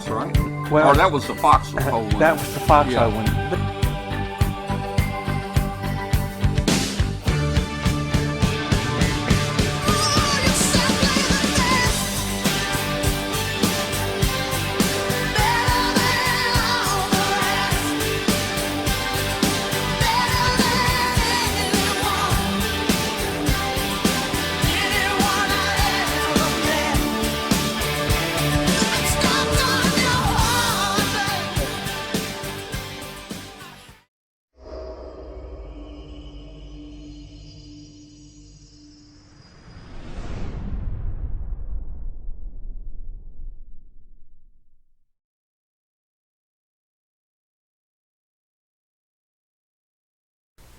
Fox, right? Well, or that was the foxhole one. That was the foxhole Yeah. one.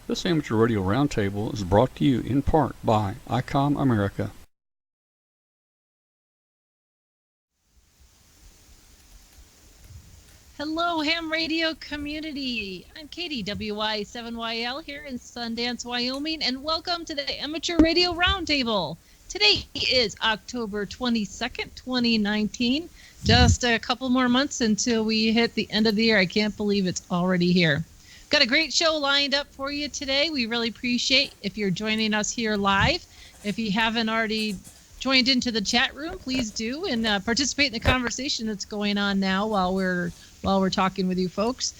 This Amateur Radio Roundtable is brought to you in part by ICOM America. Hello, ham radio community. I'm Katie, WY7YL, here in Sundance, Wyoming, and welcome to the Amateur Radio Roundtable. Today is October 22nd, 2019. Just a couple more months until we hit the end of the year. I can't believe it's already here. Got a great show lined up for you today. We really appreciate if you're joining us here live. If you haven't already joined into the chat room, please do and participate in the conversation that's going on now while we're talking with you folks.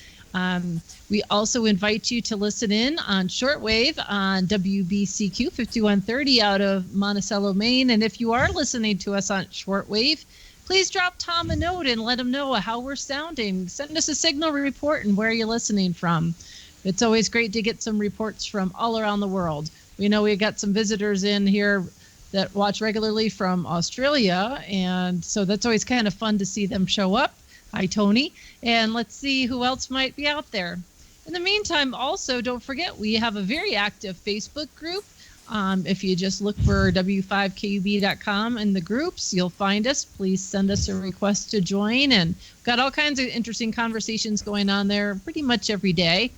We also invite you to listen in on shortwave on WBCQ 5130 out of Monticello, Maine. And if you are listening to us on shortwave, please drop Tom a note and let him know how we're sounding. Send us a signal report and where you're listening from. It's always great to get some reports from all around the world. We know we got some visitors in here that watch regularly from Australia, and so that's always kind of fun to see them show up. Hi, Tony. And let's see who else might be out there. In the meantime, also, don't forget, we have a very active Facebook group. If you just look for w5kub.com in the groups, you'll find us. Please send us a request to join. And we've got all kinds of interesting conversations going on there pretty much every day.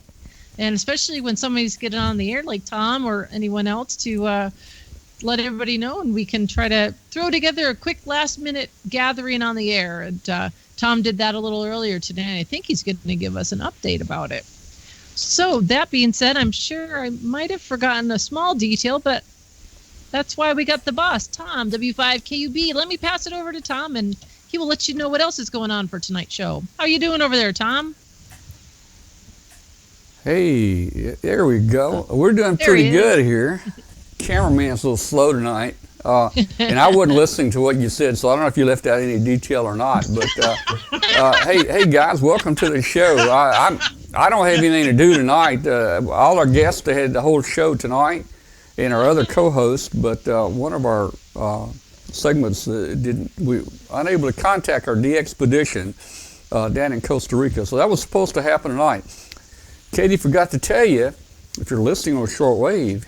And especially when somebody's getting on the air, like Tom or anyone else, to let everybody know. And we can try to throw together a quick last-minute gathering on the air. And Tom did that a little earlier today. And I think he's going to give us an update about it. So that being said, I'm sure I might have forgotten a small detail, but that's why we got the boss, Tom, W5KUB. Let me pass it over to Tom, and he will let you know what else is going on for tonight's show. How are you doing over there, Tom? Hey, there we go. We're doing pretty good here. Cameraman's a little slow tonight. And I wasn't listening to what you said, so I don't know if you left out any detail or not. But hey guys, welcome to the show. I don't have anything to do tonight. All our guests had the whole show tonight, and our other co-host. But one of our segments we unable to contact our DXpedition down in Costa Rica. So that was supposed to happen tonight. Katie forgot to tell you, if you're listening on shortwave,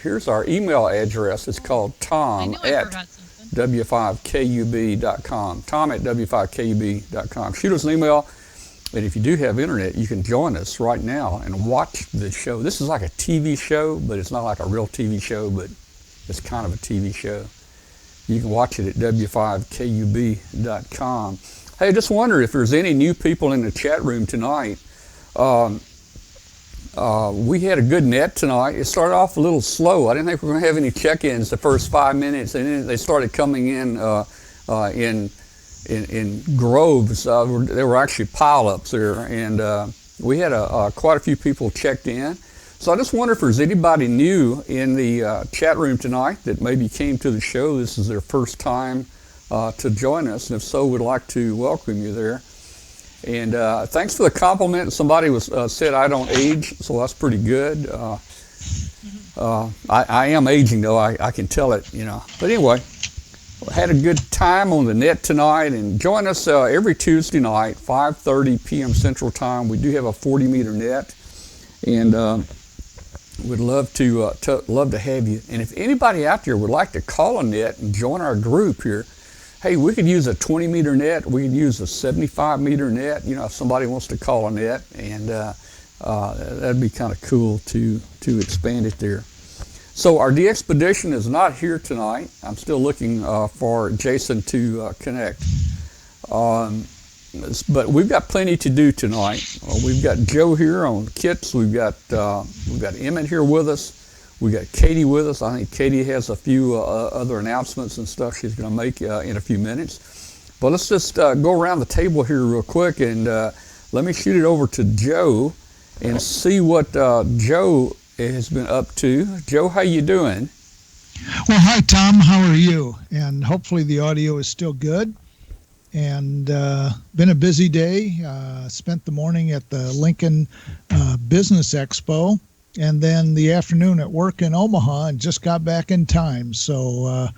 here's our email address. It's called Tom at W5KUB.com. Tom at W5KUB.com. Shoot us an email, and if you do have internet, you can join us right now and watch the show. This is like a TV show, but it's not like a real TV show, but it's kind of a TV show. You can watch it at W5KUB.com. Hey, I just wonder if there's any new people in the chat room tonight. We had a good net tonight. It started off a little slow. I didn't think we were going to have any check-ins the first 5 minutes, and then they started coming in groves. There were actually pile-ups there, and we had quite a few people checked in. So I just wonder if there's anybody new in the chat room tonight that maybe came to the show. This is their first time to join us, and if so, we'd like to welcome you there. And thanks for the compliment. Somebody said I don't age, so that's pretty good. I am aging, though. I can tell it, you know. But anyway, had a good time on the net tonight. And join us every Tuesday night, 5:30 p.m. Central Time. We do have a 40-meter net, and we'd love to have you. And if anybody out there would like to call a net and join our group here, hey, we could use a 20-meter net. We could use a 75-meter net. You know, if somebody wants to call a net, and that'd be kind of cool to expand it there. So our DXpedition is not here tonight. I'm still looking for Jason to connect. but we've got plenty to do tonight. We've got Joe here on kits. We've got Emmett here with us. We got Katie with us. I think Katie has a few other announcements and stuff she's going to make in a few minutes. But let's just go around the table here real quick, and let me shoot it over to Joe and see what Joe has been up to. Joe, how you doing? Well, hi, Tom. How are you? And hopefully the audio is still good. And been a busy day. Spent the morning at the Lincoln Business Expo, and then the afternoon at work in Omaha, and just got back in time. So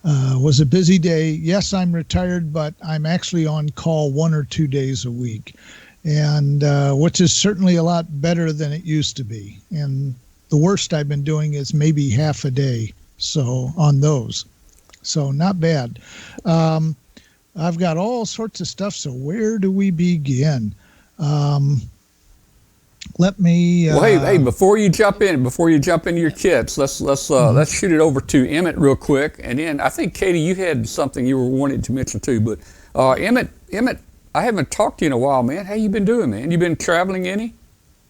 was a busy day. Yes, I'm retired, but I'm actually on call 1 or 2 days a week, and which is certainly a lot better than it used to be. And the worst I've been doing is maybe half a day. So on those, so not bad. I've got all sorts of stuff. So where do we begin? Let me. Well, hey, before you jump into your kits, let's shoot it over to Emmett real quick, and then I think Katie, you had something you were wanting to mention too. But Emmett, I haven't talked to you in a while, man. How you been doing, man? You been traveling any?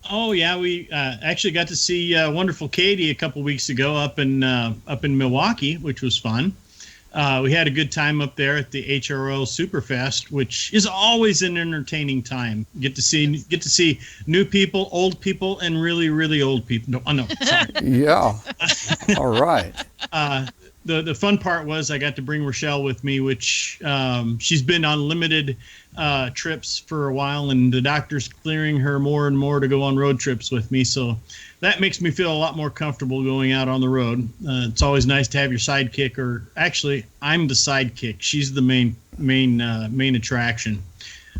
Oh yeah, we actually got to see wonderful Katie a couple weeks ago up in Milwaukee, which was fun. We had a good time up there at the HRO Superfest, which is always an entertaining time. Get to see new people, old people, and really, really old people. No, sorry. Yeah. All right. The fun part was I got to bring Rochelle with me, which she's been on limited trips for a while, and the doctor's clearing her more and more to go on road trips with me. So that makes me feel a lot more comfortable going out on the road. It's always nice to have your sidekick, or actually, I'm the sidekick. She's the main attraction.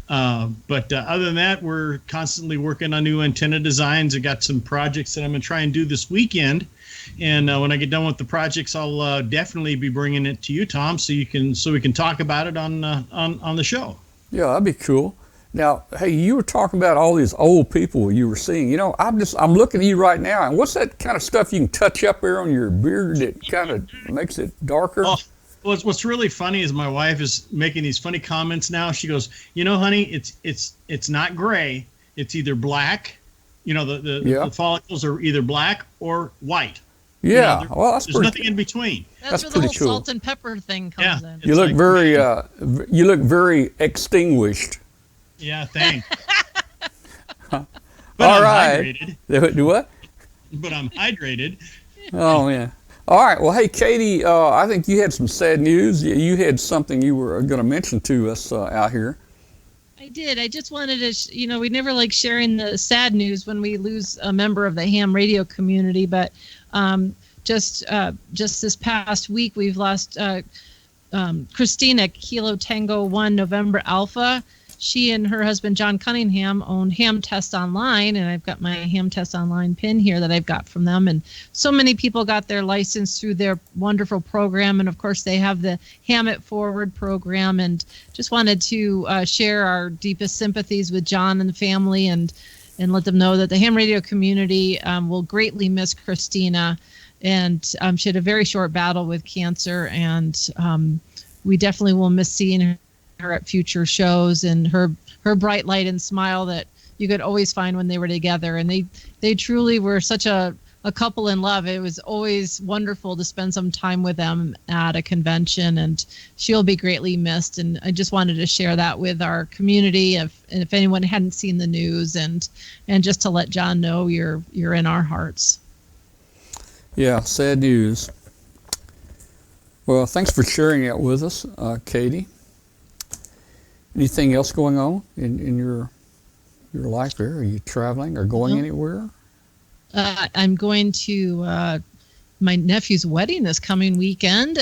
But other than that, we're constantly working on new antenna designs. I got some projects that I'm going to try and do this weekend. And when I get done with the projects, I'll definitely be bringing it to you, Tom, so we can talk about it on the show. Yeah, that'd be cool. Now, hey, you were talking about all these old people you were seeing. You know, I'm looking at you right now, and what's that kind of stuff you can touch up there on your beard that kind of makes it darker? Oh, what's really funny is my wife is making these funny comments now. She goes, "You know, honey, it's not gray. It's either black. You know, the follicles are either black or white." Yeah, you know, well, that's there's nothing in between. That's where the whole cool salt and pepper thing comes in. You look very extinguished. Yeah, thanks. But all right. Hydrated. Do what? But I'm hydrated. Oh, yeah. All right. Well, hey, Katie, I think you had some sad news. You had something you were going to mention to us out here. I did. I just wanted to, we never like sharing the sad news when we lose a member of the ham radio community, but just this past week, we've lost Christina, Kilo Tango 1 November Alpha. She and her husband, John Cunningham, own Ham Test Online, and I've got my Ham Test Online pin here that I've got from them. And so many people got their license through their wonderful program. And, of course, they have the Ham It Forward program. And just wanted to share our deepest sympathies with John and the family and let them know that the ham radio community will greatly miss Christina. And she had a very short battle with cancer, and we definitely will miss seeing her at future shows, and her bright light and smile that you could always find when they were together. And they truly were such a couple in love. It was always wonderful to spend some time with them at a convention, and she'll be greatly missed. And I just wanted to share that with our community, if anyone hadn't seen the news, and just to let John know you're in our hearts. Yeah, sad news. Well, thanks for sharing that with us, Katie. Anything else going on in your life there? Are you traveling or going anywhere? I'm going to my nephew's wedding this coming weekend,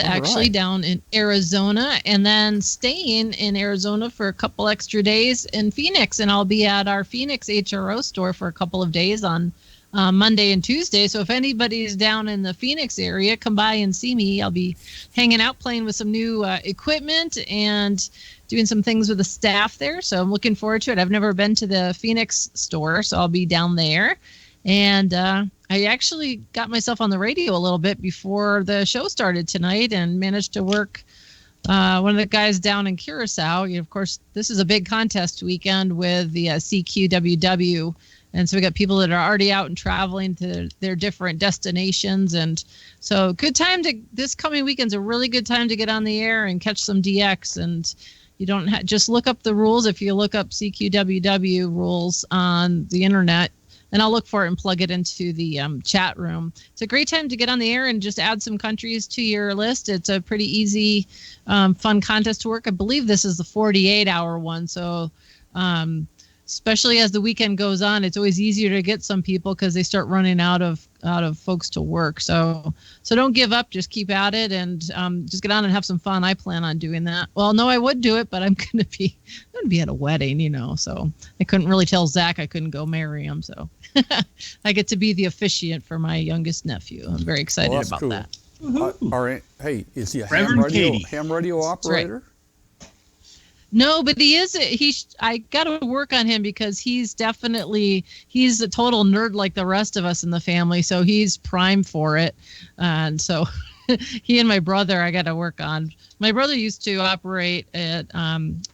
down in Arizona, and then staying in Arizona for a couple extra days in Phoenix. And I'll be at our Phoenix HRO store for a couple of days on Monday and Tuesday. So if anybody's down in the Phoenix area, come by and see me. I'll be hanging out, playing with some new equipment and doing some things with the staff there. So I'm looking forward to it. I've never been to the Phoenix store, so I'll be down there. And I actually got myself on the radio a little bit before the show started tonight and managed to work one of the guys down in Curacao. Of course, this is a big contest weekend with the CQWW. And so we got people that are already out and traveling to their different destinations. And so this coming weekend's a really good time to get on the air and catch some DX. And you don't just look up the rules. If you look up CQWW rules on the internet, and I'll look for it and plug it into the chat room. It's a great time to get on the air and just add some countries to your list. It's a pretty easy, fun contest to work. I believe this is the 48-hour one. So especially as the weekend goes on, it's always easier to get some people because they start running out of folks to work. So don't give up. Just keep at it and just get on and have some fun. I plan on doing that. Well, no, I would do it, but I'm gonna be at a wedding, so I couldn't really tell Zach I couldn't go marry him. So I get to be the officiant for my youngest nephew. I'm very excited about cool. that. All right. Hey, is he a Reverend ham radio operator? Right. No, but he is. I got to work on him because he's a total nerd like the rest of us in the family. So he's prime for it. And so he and my brother, I got to work on. My brother used to operate in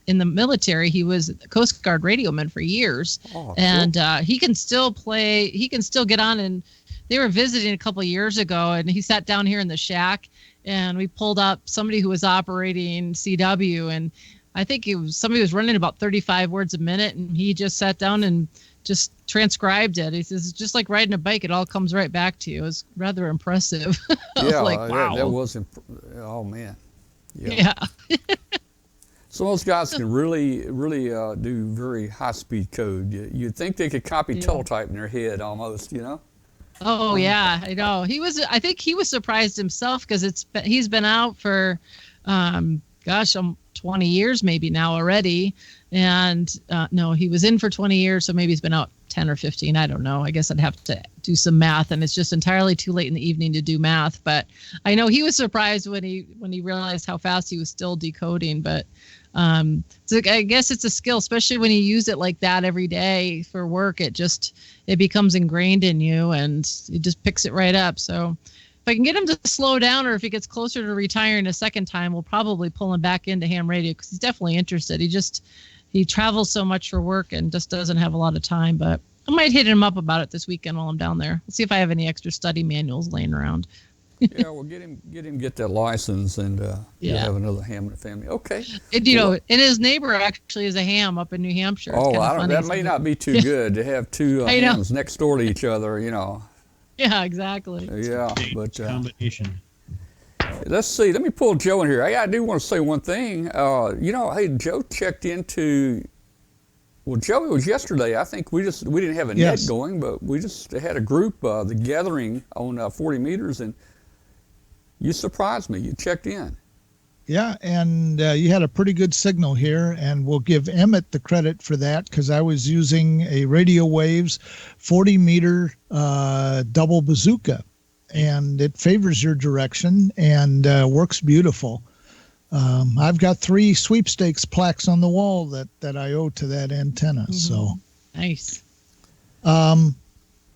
the military. He was a Coast Guard radioman for years. Oh, and he can still play. He can still get on. And they were visiting a couple of years ago, and he sat down here in the shack, and we pulled up somebody who was operating CW, and I think somebody was running about 35 words a minute, and he just sat down and just transcribed it. He says, it's just like riding a bike. It all comes right back to you. It was rather impressive. Yeah, like, wow. that was, oh man. Yeah. Some of those guys can really do very high-speed code. You'd think they could copy teletype in their head almost, Oh yeah, I know. I think he was surprised himself because he's been out for, 20 years maybe now already. And no, he was in for 20 years. So maybe he's been out 10 or 15. I don't know. I guess I'd have to do some math, and it's just entirely too late in the evening to do math. But I know he was surprised when he realized how fast he was still decoding. But so I guess it's a skill, especially when you use it like that every day for work. It becomes ingrained in you, and it just picks it right up. So if I can get him to slow down, or if he gets closer to retiring a second time, we'll probably pull him back into ham radio because he's definitely interested. He travels so much for work and just doesn't have a lot of time. But I might hit him up about it this weekend while I'm down there. Let's see if I have any extra study manuals laying around. Yeah, well, get that license, and you'll have another ham in the family. Okay. And, and his neighbor actually is a ham up in New Hampshire. It's that may not be too good to have two hams next door to each other, Yeah, exactly. Yeah, but combination. Let's see. Let me pull Joe in here. I do want to say one thing. Hey, Joe checked into. Well, Joe, it was yesterday. I think we didn't have a net going, but we just had a group, the gathering on 40 meters, and you surprised me. You checked in. Yeah, and you had a pretty good signal here, and we'll give Emmett the credit for that because I was using a Radio Waves 40-meter double bazooka, and it favors your direction and works beautiful. I've got 3 sweepstakes plaques on the wall that I owe to that antenna. Mm-hmm. So nice.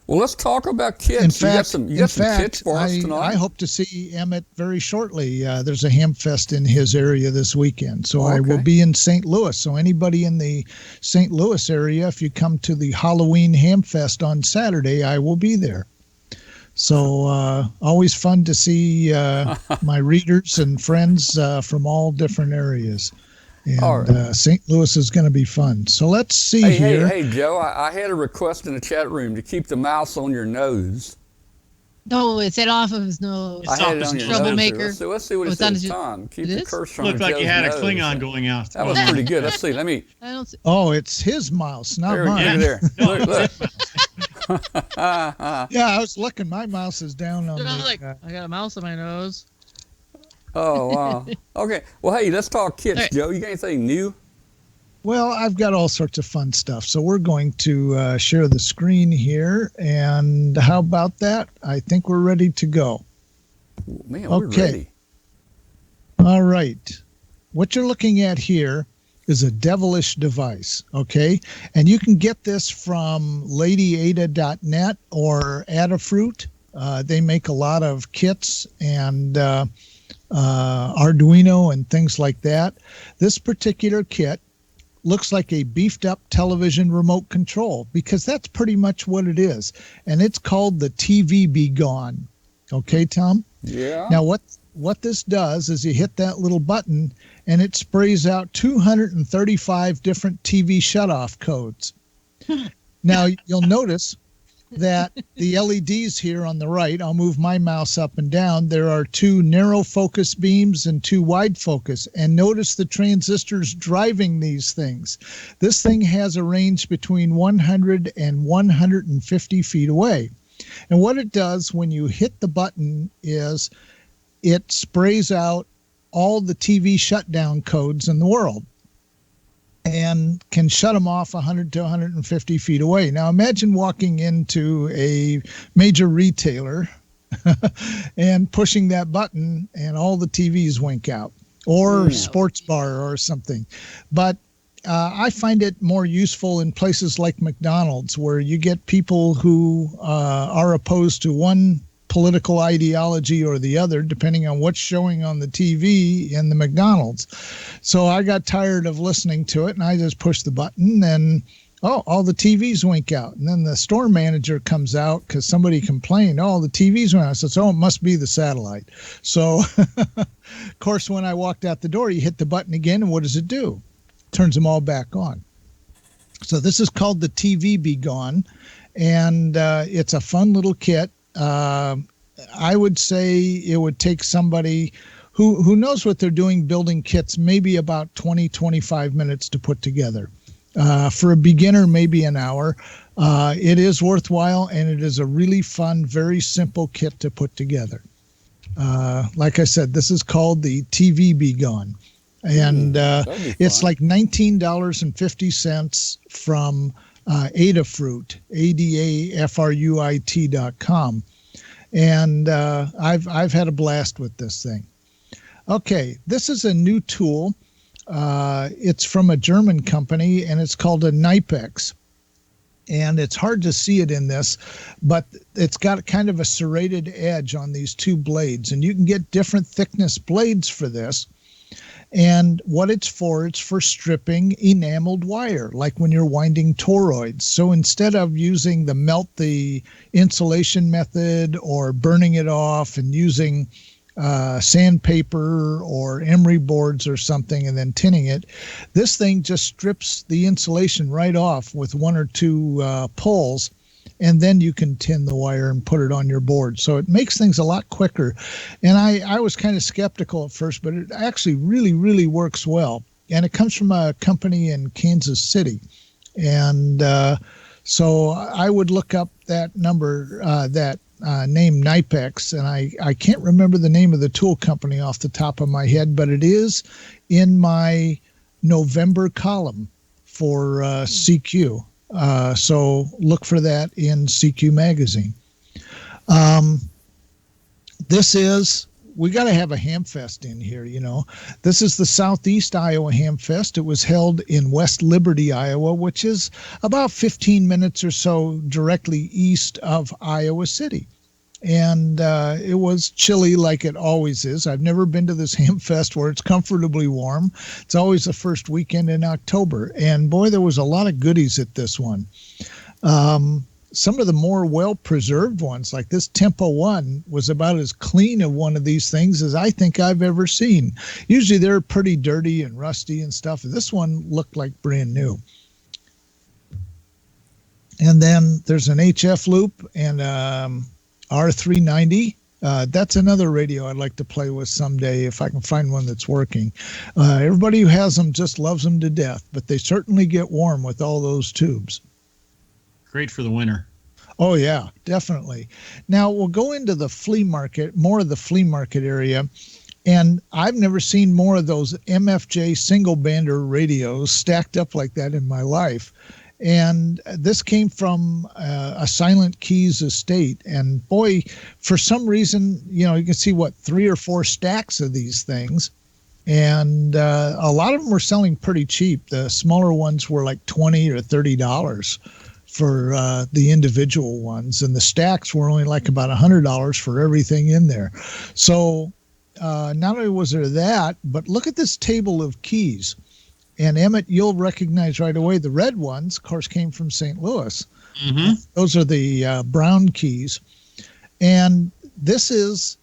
Well, let's talk about kits. You got some kits for us tonight? I hope to see Emmett very shortly. There's a ham fest in his area this weekend. So I will be in St. Louis. So anybody in the St. Louis area, if you come to the Halloween ham fest on Saturday, I will be there. So always fun to see my readers and friends from all different areas. And St. Louis is going to be fun. So let's see here. Hey, Joe, I had a request in the chat room to keep the mouse on your nose. No, it's off of his nose. I had it on your troublemaker. Nose. Let's see what it says, Tom. Keep the cursor on Looked like Joe's you had nose. a Klingon going out. That was pretty good. Let's see. Let me. Oh, it's his mouse, not mine. There. Look. Yeah, I was looking. My mouse is down on I got a mouse on my nose. Oh, wow. Okay. Well, hey, let's talk kits, right. Joe. You got anything new? Well, I've got all sorts of fun stuff. So we're going to share the screen here. And how about that? I think we're ready to go. Man, we're ready. All right. What you're looking at here is a devilish device, okay? And you can get this from ladyada.net or Adafruit. They make a lot of kits, and Arduino and things like that. This particular kit looks like a beefed up television remote control, because that's pretty much what it is. And it's called the TV Be Gone. Okay, Tom? Yeah. Now, what this does is you hit that little button and it sprays out 235 different TV shutoff codes. Now, you'll notice that the LEDs here on the right, I'll move my mouse up and down. There are 2 narrow focus beams and 2 wide focus. And notice the transistors driving these things. This thing has a range between 100 and 150 feet away. And what it does when you hit the button is it sprays out all the TV shutdown codes in the world and can shut them off 100 to 150 feet away. Now imagine walking into a major retailer and pushing that button and all the TVs wink out, or sports bar or something. But I find it more useful in places like McDonald's, where you get people who are opposed to one political ideology or the other, depending on what's showing on the TV in the McDonald's. So I got tired of listening to it, and I just pushed the button, and all the TVs wink out. And then the store manager comes out because somebody complained, the TVs went out. I said, it must be the satellite. So, of course, when I walked out the door, you hit the button again, and what does it do? Turns them all back on. So this is called the TV Be Gone, and it's a fun little kit. I would say it would take somebody who knows what they're doing building kits maybe about 20-25 minutes to put together. For a beginner, maybe an hour. It is worthwhile, and it is a really fun, very simple kit to put together. Like I said, this is called the TV Be Gone. And it's like $19.50 from Adafruit, ADAFRUIT.com. And I've had a blast with this thing. Okay, this is a new tool. It's from a German company, and it's called a Knipex. And it's hard to see it in this, but it's got kind of a serrated edge on these 2 blades. And you can get different thickness blades for this. And what it's for stripping enameled wire, like when you're winding toroids. So instead of using the melt the insulation method or burning it off and using sandpaper or emery boards or something and then tinning it, this thing just strips the insulation right off with 1 or 2 pulls, and then you can tin the wire and put it on your board. So it makes things a lot quicker. And I was kind of skeptical at first, but it actually really, really works well. And it comes from a company in Kansas City. And so I would look up that number, name Knipex, and I can't remember the name of the tool company off the top of my head, but it is in my November column for CQ. So look for that in CQ magazine. We got to have a ham fest in here, This is the Southeast Iowa Ham Fest. It was held in West Liberty, Iowa, which is about 15 minutes or so directly east of Iowa City. And it was chilly like it always is. I've never been to this ham fest where it's comfortably warm. It's always the first weekend in October. And boy, there was a lot of goodies at this one. Some of the more well-preserved ones, like this Tempo 1, was about as clean of one of these things as I think I've ever seen. Usually they're pretty dirty and rusty and stuff. This one looked like brand new. And then there's an HF loop and R390. That's another radio I'd like to play with someday if I can find one that's working. Everybody who has them just loves them to death, but they certainly get warm with all those tubes. Great for the winter. Oh, yeah, definitely. Now, we'll go into the flea market, more of the flea market area, and I've never seen more of those MFJ single-bander radios stacked up like that in my life. And this came from a Silent Keys estate. And boy, for some reason, you can see 3 or 4 stacks of these things. And a lot of them were selling pretty cheap. The smaller ones were like $20 or $30 for the individual ones. And the stacks were only like about $100 for everything in there. So not only was there that, but look at this table of keys. And Emmett, you'll recognize right away the red ones, of course, came from St. Louis. Mm-hmm. Those are the brown keys. And this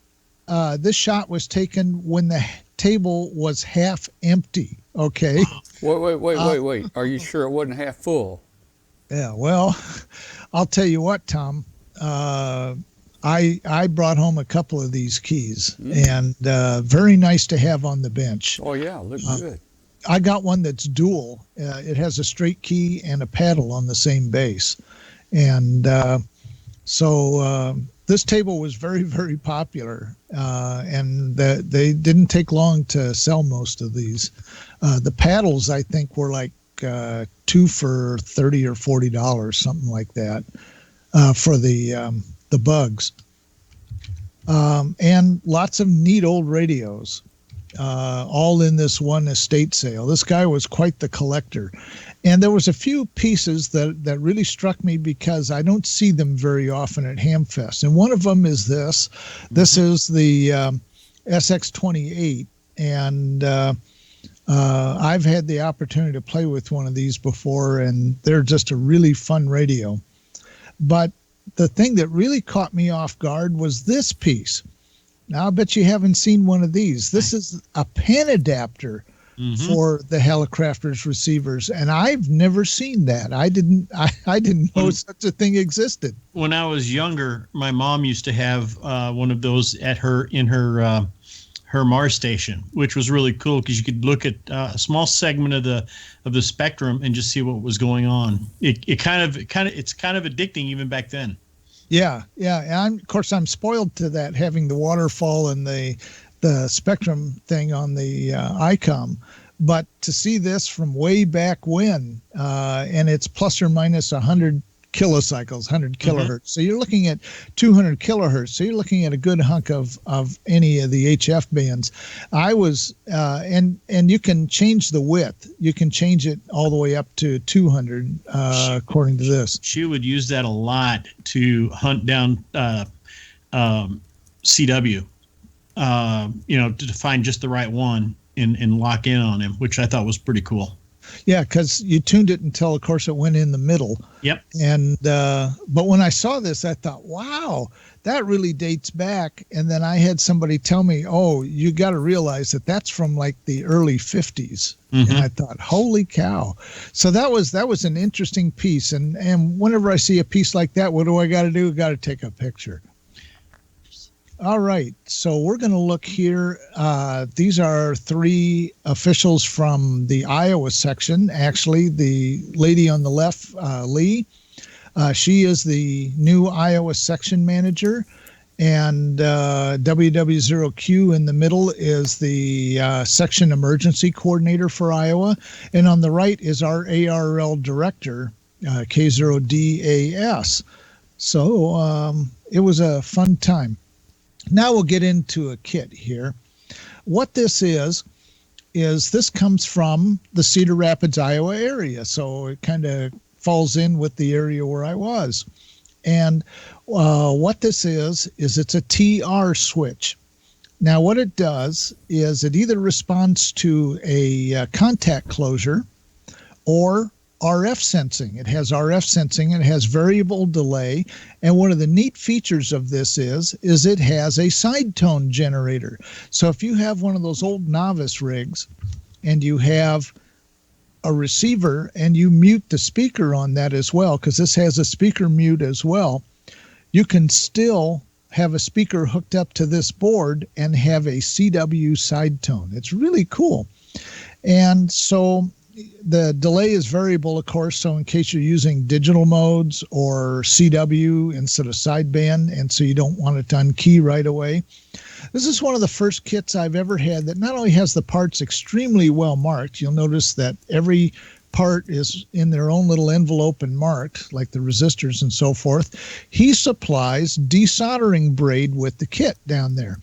shot was taken when the table was half empty. Okay. Wait. Are you sure it wasn't half full? Yeah. Well, I'll tell you what, Tom. I brought home a couple of these keys, and very nice to have on the bench. Oh yeah, looks good. I got one that's dual. It has a straight key and a paddle on the same base. And so this table was very, very popular. And they didn't take long to sell most of these. The paddles, I think, were like 2 for $30 or $40, something like that, for the bugs. And lots of neat old radios. All in this one estate sale. This guy was quite the collector. And there was a few pieces that really struck me because I don't see them very often at Hamfest. And one of them is this. This is the SX28. And I've had the opportunity to play with one of these before, and they're just a really fun radio. But the thing that really caught me off guard was this piece. Now, I bet you haven't seen one of these. This is a pen adapter for the Helicrafters receivers, and I've never seen that. I didn't know such a thing existed. When I was younger, my mom used to have one of those in her Mars station, which was really cool because you could look at a small segment of the spectrum and just see what was going on. It's kind of addicting even back then. Yeah. And of course, I'm spoiled to that, having the waterfall and the spectrum thing on the ICOM. But to see this from way back when, and it's plus or minus 100 kilocycles, 100 kilohertz. So you're looking at 200 kilohertz. So you're looking at a good hunk of any of the HF bands. I was, and you can change the width. You can change it all the way up to 200, according to this. She would use that a lot to hunt down CW, to find just the right one and lock in on him, which I thought was pretty cool. Yeah, because you tuned it until, of course, it went in the middle. Yep. And but when I saw this, I thought, wow, that really dates back. And then I had somebody tell me, oh, you got to realize that that's from like the early 50s. And I thought, holy cow. So that was an interesting piece. And whenever I see a piece like that, what do I got to do? Got to take a picture. All right, so we're going to look here. These are 3 officials from the Iowa section. Actually, the lady on the left, Lee, she is the new Iowa section manager. And WW0Q in the middle is the section emergency coordinator for Iowa. And on the right is our ARL director, K0DAS. So it was a fun time. Now we'll get into a kit here. What this is this comes from the Cedar Rapids, Iowa area. So it kind of falls in with the area where I was. And what this is it's a TR switch. Now what it does is it either responds to a contact closure or RF sensing. It has RF sensing and it has variable delay. And one of the neat features of this is it has a side tone generator. So if you have one of those old novice rigs and you have a receiver and you mute the speaker on that as well, because this has a speaker mute as well, you can still have a speaker hooked up to this board and have a CW side tone. It's really cool. And so the delay is variable, of course, so in case you're using digital modes or CW instead of sideband, and so you don't want it to unkey right away. This is one of the first kits I've ever had that not only has the parts extremely well marked, you'll notice that every part is in their own little envelope and marked, like the resistors and so forth. He supplies desoldering braid with the kit down there,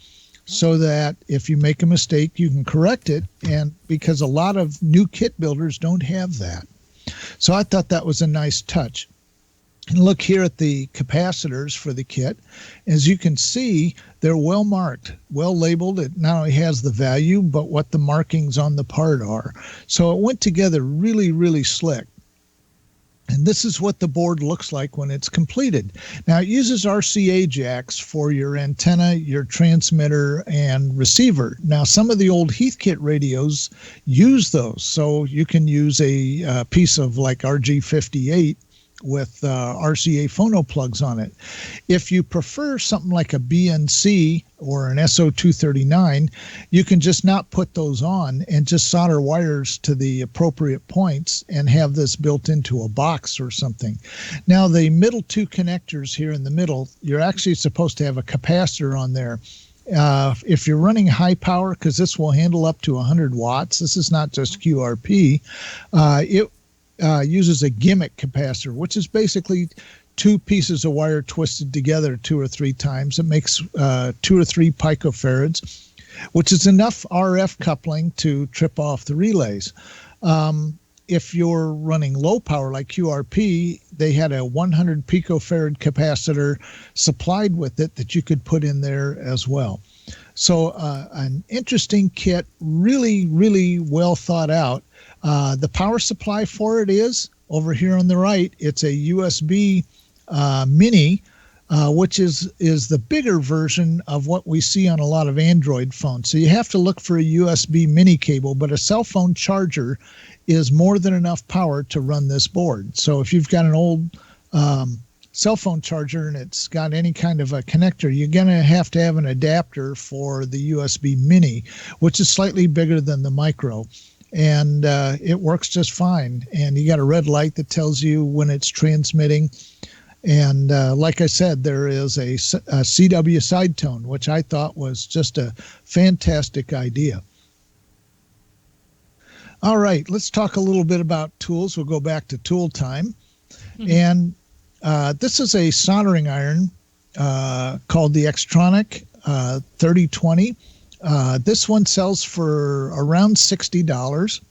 so that if you make a mistake, you can correct it. And because a lot of new kit builders don't have that. So I thought that was a nice touch. And look here at the capacitors for the kit. As you can see, they're well marked, well labeled. It not only has the value, but what the markings on the part are. So it went together really, really slick. And this is what the board looks like when it's completed. Now, it uses RCA jacks for your antenna, your transmitter, and receiver. Now, some of the old Heathkit radios use those. So you can use a piece of like RG58 with RCA phono plugs on it. If you prefer something like a BNC or an SO239, you can just not put those on and just solder wires to the appropriate points and have this built into a box or something. Now, the middle two connectors here in the middle, you're actually supposed to have a capacitor on there. If you're running high power, because this will handle up to 100 watts, this is not just QRP, it uses a gimmick capacitor, which is basically two pieces of wire twisted together 2 or 3 times. It makes 2 or 3 picofarads, which is enough RF coupling to trip off the relays. If you're running low power like QRP, they had a 100 picofarad capacitor supplied with it that you could put in there as well. So an interesting kit, really, really well thought out. The power supply for it is over here on the right. It's a USB mini, which is the bigger version of what we see on a lot of Android phones. So you have to look for a USB mini cable, but a cell phone charger is more than enough power to run this board. So if you've got an old cell phone charger and it's got any kind of a connector, you're going to have an adapter for the USB mini, which is slightly bigger than the micro. And it works just fine. And you got a red light that tells you when it's transmitting. And like I said, there is a CW side tone, which I thought was just a fantastic idea. All right, let's talk a little bit about tools. We'll go back to tool time. And this is a soldering iron called the Xtronic 3020. This one sells for around $60.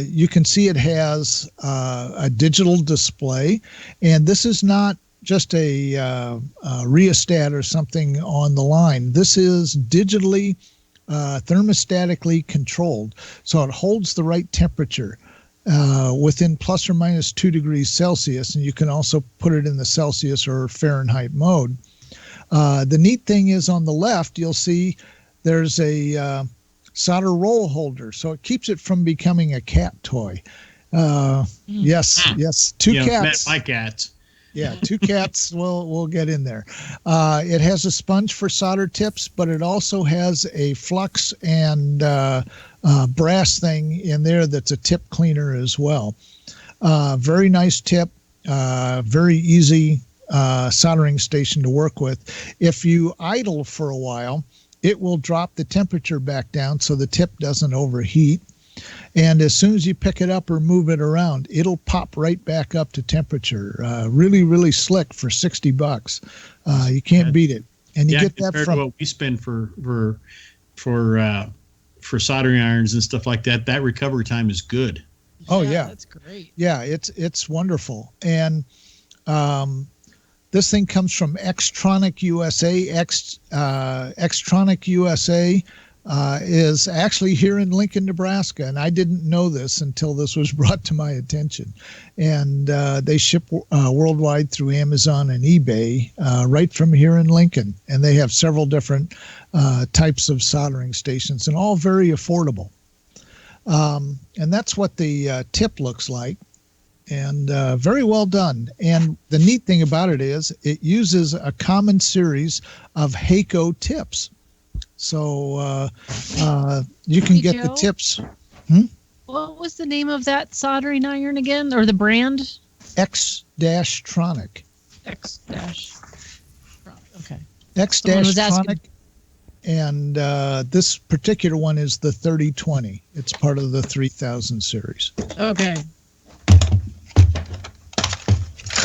You can see it has a digital display, and this is not just a rheostat or something on the line. This is digitally thermostatically controlled, so it holds the right temperature within plus or minus 2 degrees Celsius, and you can also put it in the Celsius or Fahrenheit mode. The neat thing is on the left, you'll see there's a solder roll holder, so it keeps it from becoming a cat toy. Yes, two cats. My cats. Yeah, 2 cats will get in there. It has a sponge for solder tips, but it also has a flux and brass thing in there that's a tip cleaner as well. Very nice tip, very easy soldering station to work with. If you idle for a while, it will drop the temperature back down so the tip doesn't overheat. And as soon as you pick it up or move it around, it'll pop right back up to temperature. Really, really slick for $60. You can't beat it. And you get that from what we spend for soldering irons and stuff like that. That recovery time is good. Oh yeah, that's great. Yeah, it's wonderful. And this thing comes from Xtronic USA. Xtronic USA is actually here in Lincoln, Nebraska, and I didn't know this until this was brought to my attention. And they ship worldwide through Amazon and eBay right from here in Lincoln, and they have several different types of soldering stations, and all very affordable. And that's what the tip looks like, and very well done. And the neat thing about it is it uses a common series of Heiko tips. So you can get the tips. What was the name of that soldering iron again, or the brand? X-Tronic. Okay. X-Tronic. And this particular one is the 3020. It's part of the 3000 series. Okay.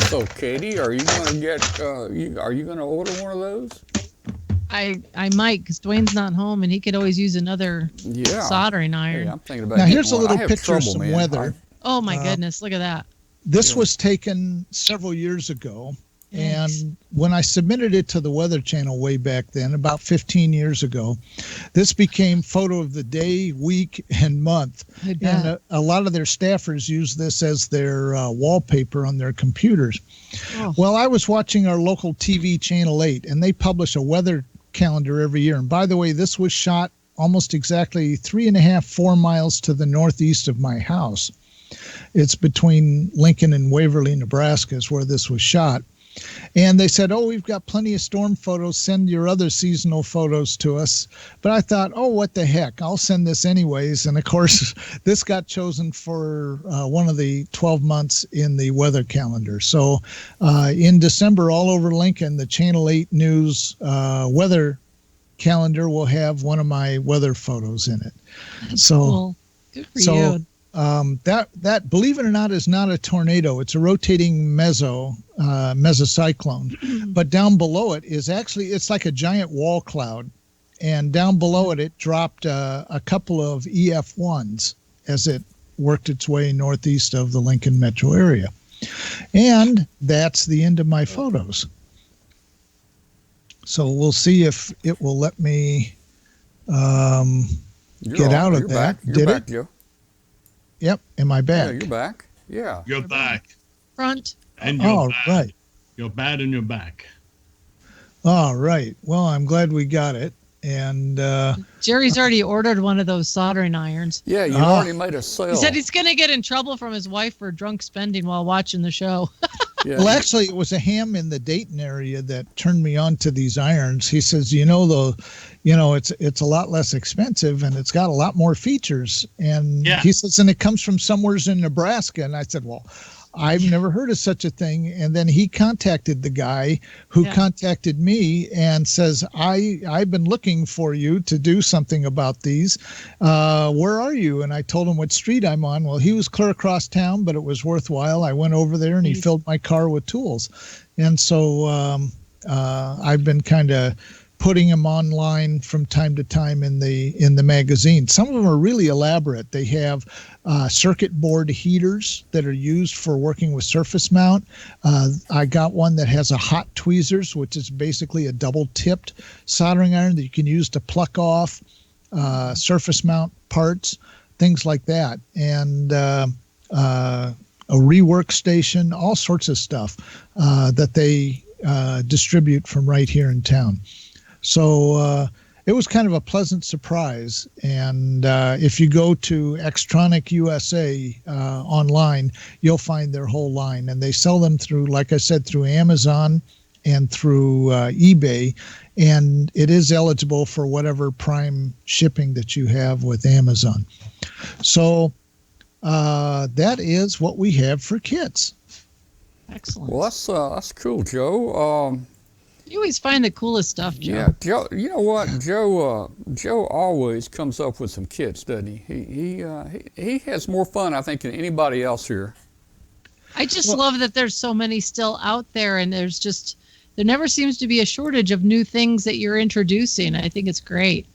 So, Katie, are you going to get? Are you going to order one of those? I might, because Dwayne's not home, and he could always use another soldering iron. Hey, I'm thinking about. Now here's a little picture of some weather. Oh my goodness! Look at that. This was taken several years ago. And when I submitted it to the Weather Channel way back then, about 15 years ago, this became photo of the day, week, and month. And a lot of their staffers use this as their wallpaper on their computers. Oh. Well, I was watching our local TV, Channel 8, and they publish a weather calendar every year. And by the way, this was shot almost exactly 4 miles to the northeast of my house. It's between Lincoln and Waverly, Nebraska is where this was shot. And they said, oh, we've got plenty of storm photos. Send your other seasonal photos to us. But I thought, oh, what the heck? I'll send this anyways. And, of course, this got chosen for one of the 12 months in the weather calendar. So in December, all over Lincoln, the Channel 8 News weather calendar will have one of my weather photos in it. That's cool. Good for you. That, believe it or not, is not a tornado. It's a rotating mesocyclone. But down below it is actually, it's like a giant wall cloud. And down below it, it dropped a couple of EF1s as it worked its way northeast of the Lincoln metro area. And that's the end of my photos. So we'll see if it will let me get out of that. You're back, Joe. Yep. Am I back? Yeah, you're back. Yeah. You're back. Front. And you're back. Right. You're bad and you're back. All right. Well, I'm glad we got it. And Jerry's already ordered one of those soldering irons. Yeah, you already made a sale. He said he's going to get in trouble from his wife for drunk spending while watching the show. Yeah. Well, actually, it was a ham in the Dayton area that turned me on to these irons. He says, it's a lot less expensive and it's got a lot more features. And he says, and it comes from somewheres in Nebraska. And I said, well, I've never heard of such a thing. And then he contacted the guy who contacted me and says, I've been looking for you to do something about these. Where are you? And I told him what street I'm on. Well, he was clear across town, but it was worthwhile. I went over there and he filled my car with tools. And so I've been kind of putting them online from time to time in the magazine. Some of them are really elaborate. They have circuit board heaters that are used for working with surface mount. I got one that has a hot tweezers, which is basically a double-tipped soldering iron that you can use to pluck off surface mount parts, things like that. And a rework station, all sorts of stuff that they distribute from right here in town. So it was kind of a pleasant surprise. And if you go to Xtronic USA online, you'll find their whole line. And they sell them through, like I said, through Amazon and through eBay. And it is eligible for whatever prime shipping that you have with Amazon. So that is what we have for kits. Excellent. Well, that's cool, Joe. You always find the coolest stuff, Joe. Yeah, Joe. You know what, Joe always comes up with some kits, doesn't he? He has more fun, I think, than anybody else here. I just love that there's so many still out there, and there never seems to be a shortage of new things that you're introducing. I think it's great.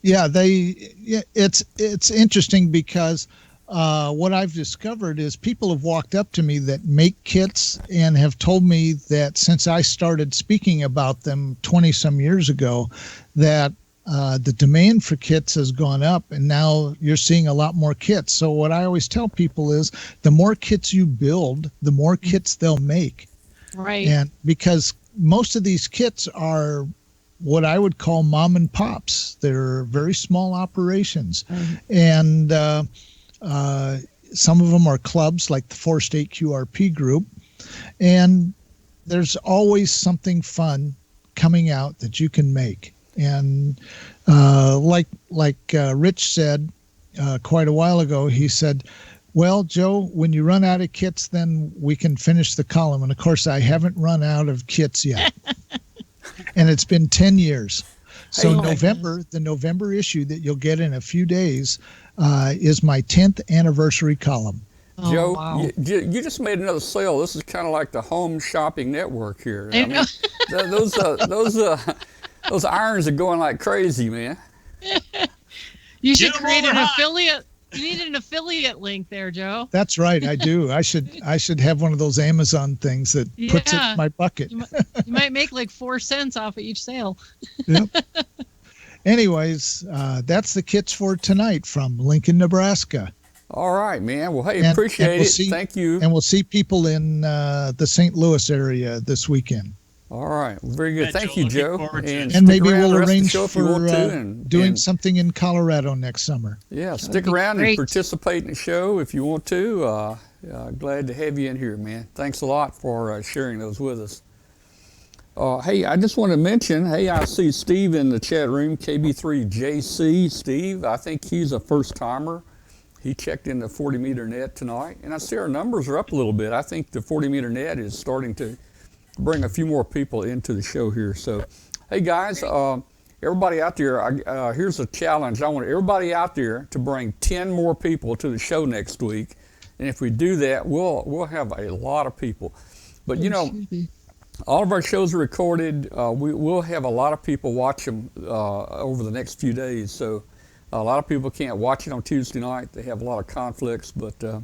Yeah, it's interesting because what I've discovered is people have walked up to me that make kits and have told me that since I started speaking about them 20-some years ago, that the demand for kits has gone up, and now you're seeing a lot more kits. So what I always tell people is the more kits you build, the more kits they'll make. Right. And because most of these kits are what I would call mom and pops. They're very small operations. And some of them are clubs like the 4-State QRP group. And there's always something fun coming out that you can make. And like Rich said quite a while ago, he said, well, Joe, when you run out of kits, then we can finish the column. And, of course, I haven't run out of kits yet. And it's been 10 years. So the November issue that you'll get in a few days is my 10th anniversary column. Oh, Joe, wow. you just made another sale. This is kind of like the home shopping network here. I mean, those irons are going like crazy, man. You should create an affiliate You need an affiliate link there, Joe. That's right. I do. I should have one of those Amazon things that puts it in my bucket. You might make like 4 cents off of each sale. Yep. Anyways, that's the kits for tonight from Lincoln, Nebraska. All right, man. Well, hey, appreciate it. Thank you. And we'll see people in the St. Louis area this weekend. All right. Very good. Thank you, Joe. And maybe we'll arrange for doing something in Colorado next summer. Yeah, stick around and participate in the show if you want to. Glad to have you in here, man. Thanks a lot for sharing those with us. Hey, I just want to mention, I see Steve in the chat room, KB3JC. Steve, I think he's a first-timer. He checked in the 40-meter net tonight, and I see our numbers are up a little bit. I think the 40-meter net is starting to bring a few more people into the show here. So, hey guys, everybody out there, here's a challenge. I want everybody out there to bring 10 more people to the show next week, and if we do that, we'll have a lot of people. But you know, all of our shows are recorded. We'll have a lot of people watch them over the next few days. So a lot of people can't watch it on Tuesday night. They have a lot of conflicts, but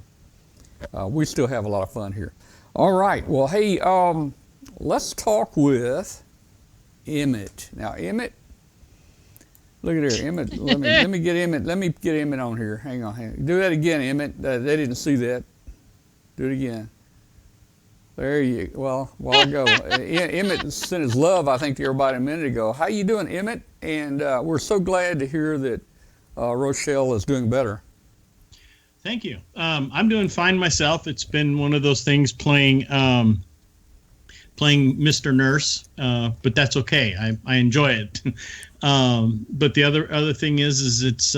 we still have a lot of fun here. All right. Well, hey, let's talk with Emmett. Now, Emmett, look at here, Emmett. Let me get Emmett. Let me get Emmett on here. Hang on. Do that again, Emmett. They didn't see that. Do it again. There you go. Well, while ago, Emmett sent his love, I think, to everybody a minute ago. How you doing, Emmett? And we're so glad to hear that Rochelle is doing better. Thank you. I'm doing fine myself. It's been one of those things playing Mr. Nurse, but that's okay. I enjoy it. But the other thing is it's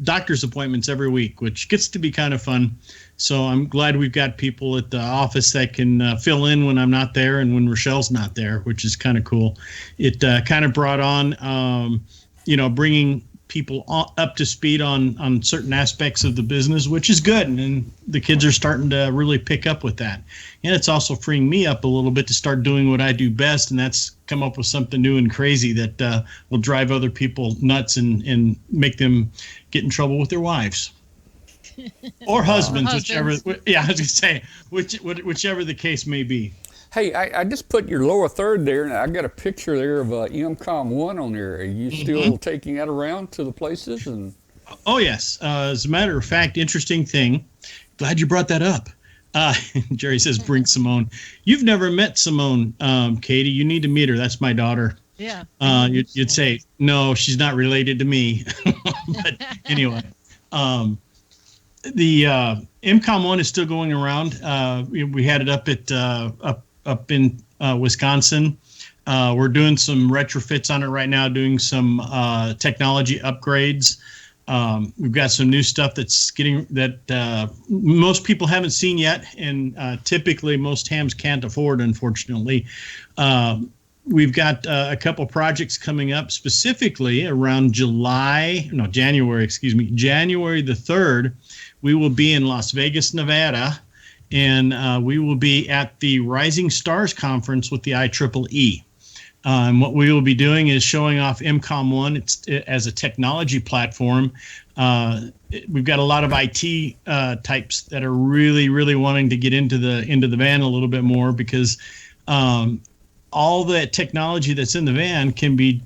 doctor's appointments every week, which gets to be kind of fun. So I'm glad we've got people at the office that can fill in when I'm not there and when Rochelle's not there, which is kind of cool. It kind of brought on, bringing people up to speed on certain aspects of the business, which is good. And the kids are starting to really pick up with that. And it's also freeing me up a little bit to start doing what I do best, and that's come up with something new and crazy that will drive other people nuts and make them get in trouble with their wives. Or husbands, whichever. Yeah, I was gonna say whichever the case may be. Hey, I just put your lower third there, and I got a picture there of MCOM 1 on there. Are you still taking that around to the places? And oh yes, as a matter of fact, interesting thing. Glad you brought that up. Jerry says, "Bring Simone." You've never met Simone, Katie. You need to meet her. That's my daughter. Yeah. You'd say no, she's not related to me. But anyway. The MCOM 1 is still going around. We had it up at up in Wisconsin. We're doing some retrofits on it right now, doing some technology upgrades. We've got some new stuff that's that most people haven't seen yet, and typically most hams can't afford, unfortunately. We've got a couple projects coming up specifically around January the 3rd. We will be in Las Vegas, Nevada, and we will be at the Rising Stars Conference with the IEEE. And what we will be doing is showing off MCOM 1 as a technology platform. We've got a lot of IT types that are really, really wanting to get into the van a little bit more, because all the technology that's in the van can be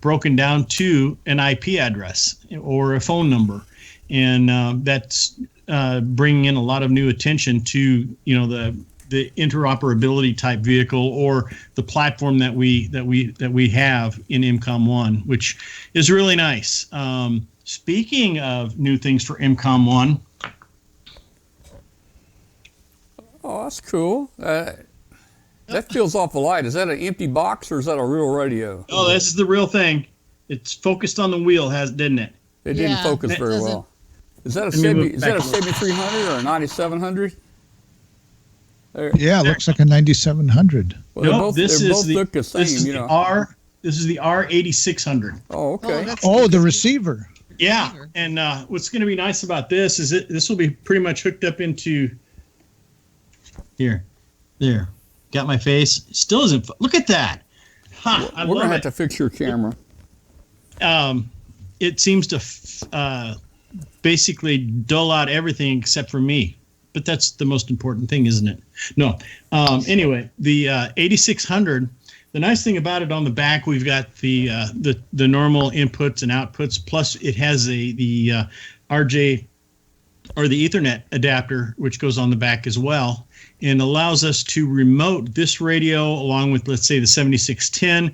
broken down to an IP address or a phone number. And that's bringing in a lot of new attention to the interoperability type vehicle, or the platform that we have in MCOM 1, which is really nice. Speaking of new things for MCOM 1, oh, that's cool. That feels awful light. Is that an empty box, or is that a real radio? Oh, this is the real thing. It's focused on the wheel, didn't it? It didn't focus very well. Is that a 7300 or a 9700? Yeah, it looks like a 9700. Well, no, they both look the same. This is the R8600. Oh, okay. The receiver. Yeah, and what's going to be nice about this is this will be pretty much hooked up into here. There, got my face. Still isn't. Look at that. We're going to have to fix your camera. It seems to basically dull out everything except for me. But that's the most important thing, isn't it? No. Anyway, the 8600. The nice thing about it, on the back, we've got the normal inputs and outputs. Plus, it has the RJ or the Ethernet adapter, which goes on the back as well, and allows us to remote this radio along with, let's say, the 7610,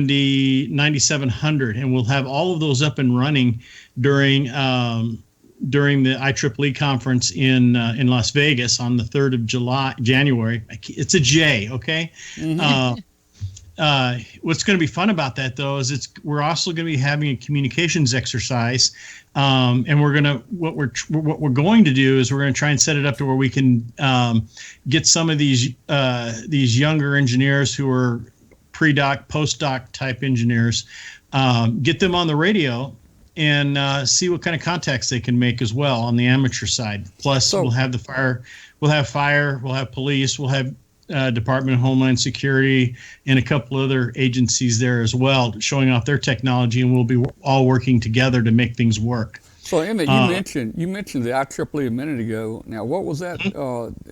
the 9700, and we'll have all of those up and running during the IEEE conference in Las Vegas on the 3rd of January. It's a J, okay? Mm-hmm. What's going to be fun about that, though, is we're also going to be having a communications exercise, and what we're going to do is we're going to try and set it up to where we can get some of these younger engineers who are pre-doc, post-doc type engineers, get them on the radio and see what kind of contacts they can make as well on the amateur side. Plus, we'll have fire, we'll have police, we'll have Department of Homeland Security and a couple other agencies there as well, showing off their technology, and we'll be all working together to make things work. So, Emmett, you mentioned the IEEE a minute ago. Now, what was that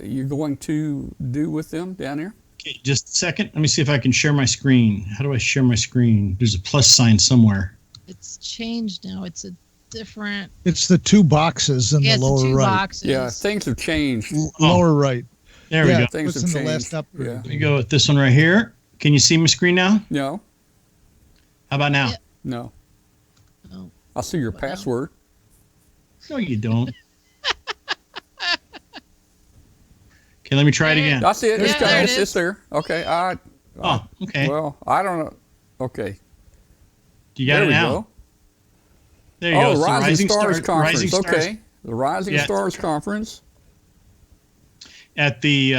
you're going to do with them down there? Okay, just a second. Let me see if I can share my screen. How do I share my screen? There's a plus sign somewhere. It's changed now. It's a different. It's the two boxes in the lower right. Boxes. Yeah, things have changed. Lower right. There we go. Things have changed. The last upgrade. Yeah. Let me go with this one right here. Can you see my screen now? No. How about now? Yeah. No. Oh. I see your password. No, you don't. Okay, let me try it again. I see it. Yeah, It's there. Okay. Okay. Well, I don't know. Okay. You got it now. Go. There you go. The Rising Stars Conference. Rising Stars. Okay. The Rising Stars Conference. At the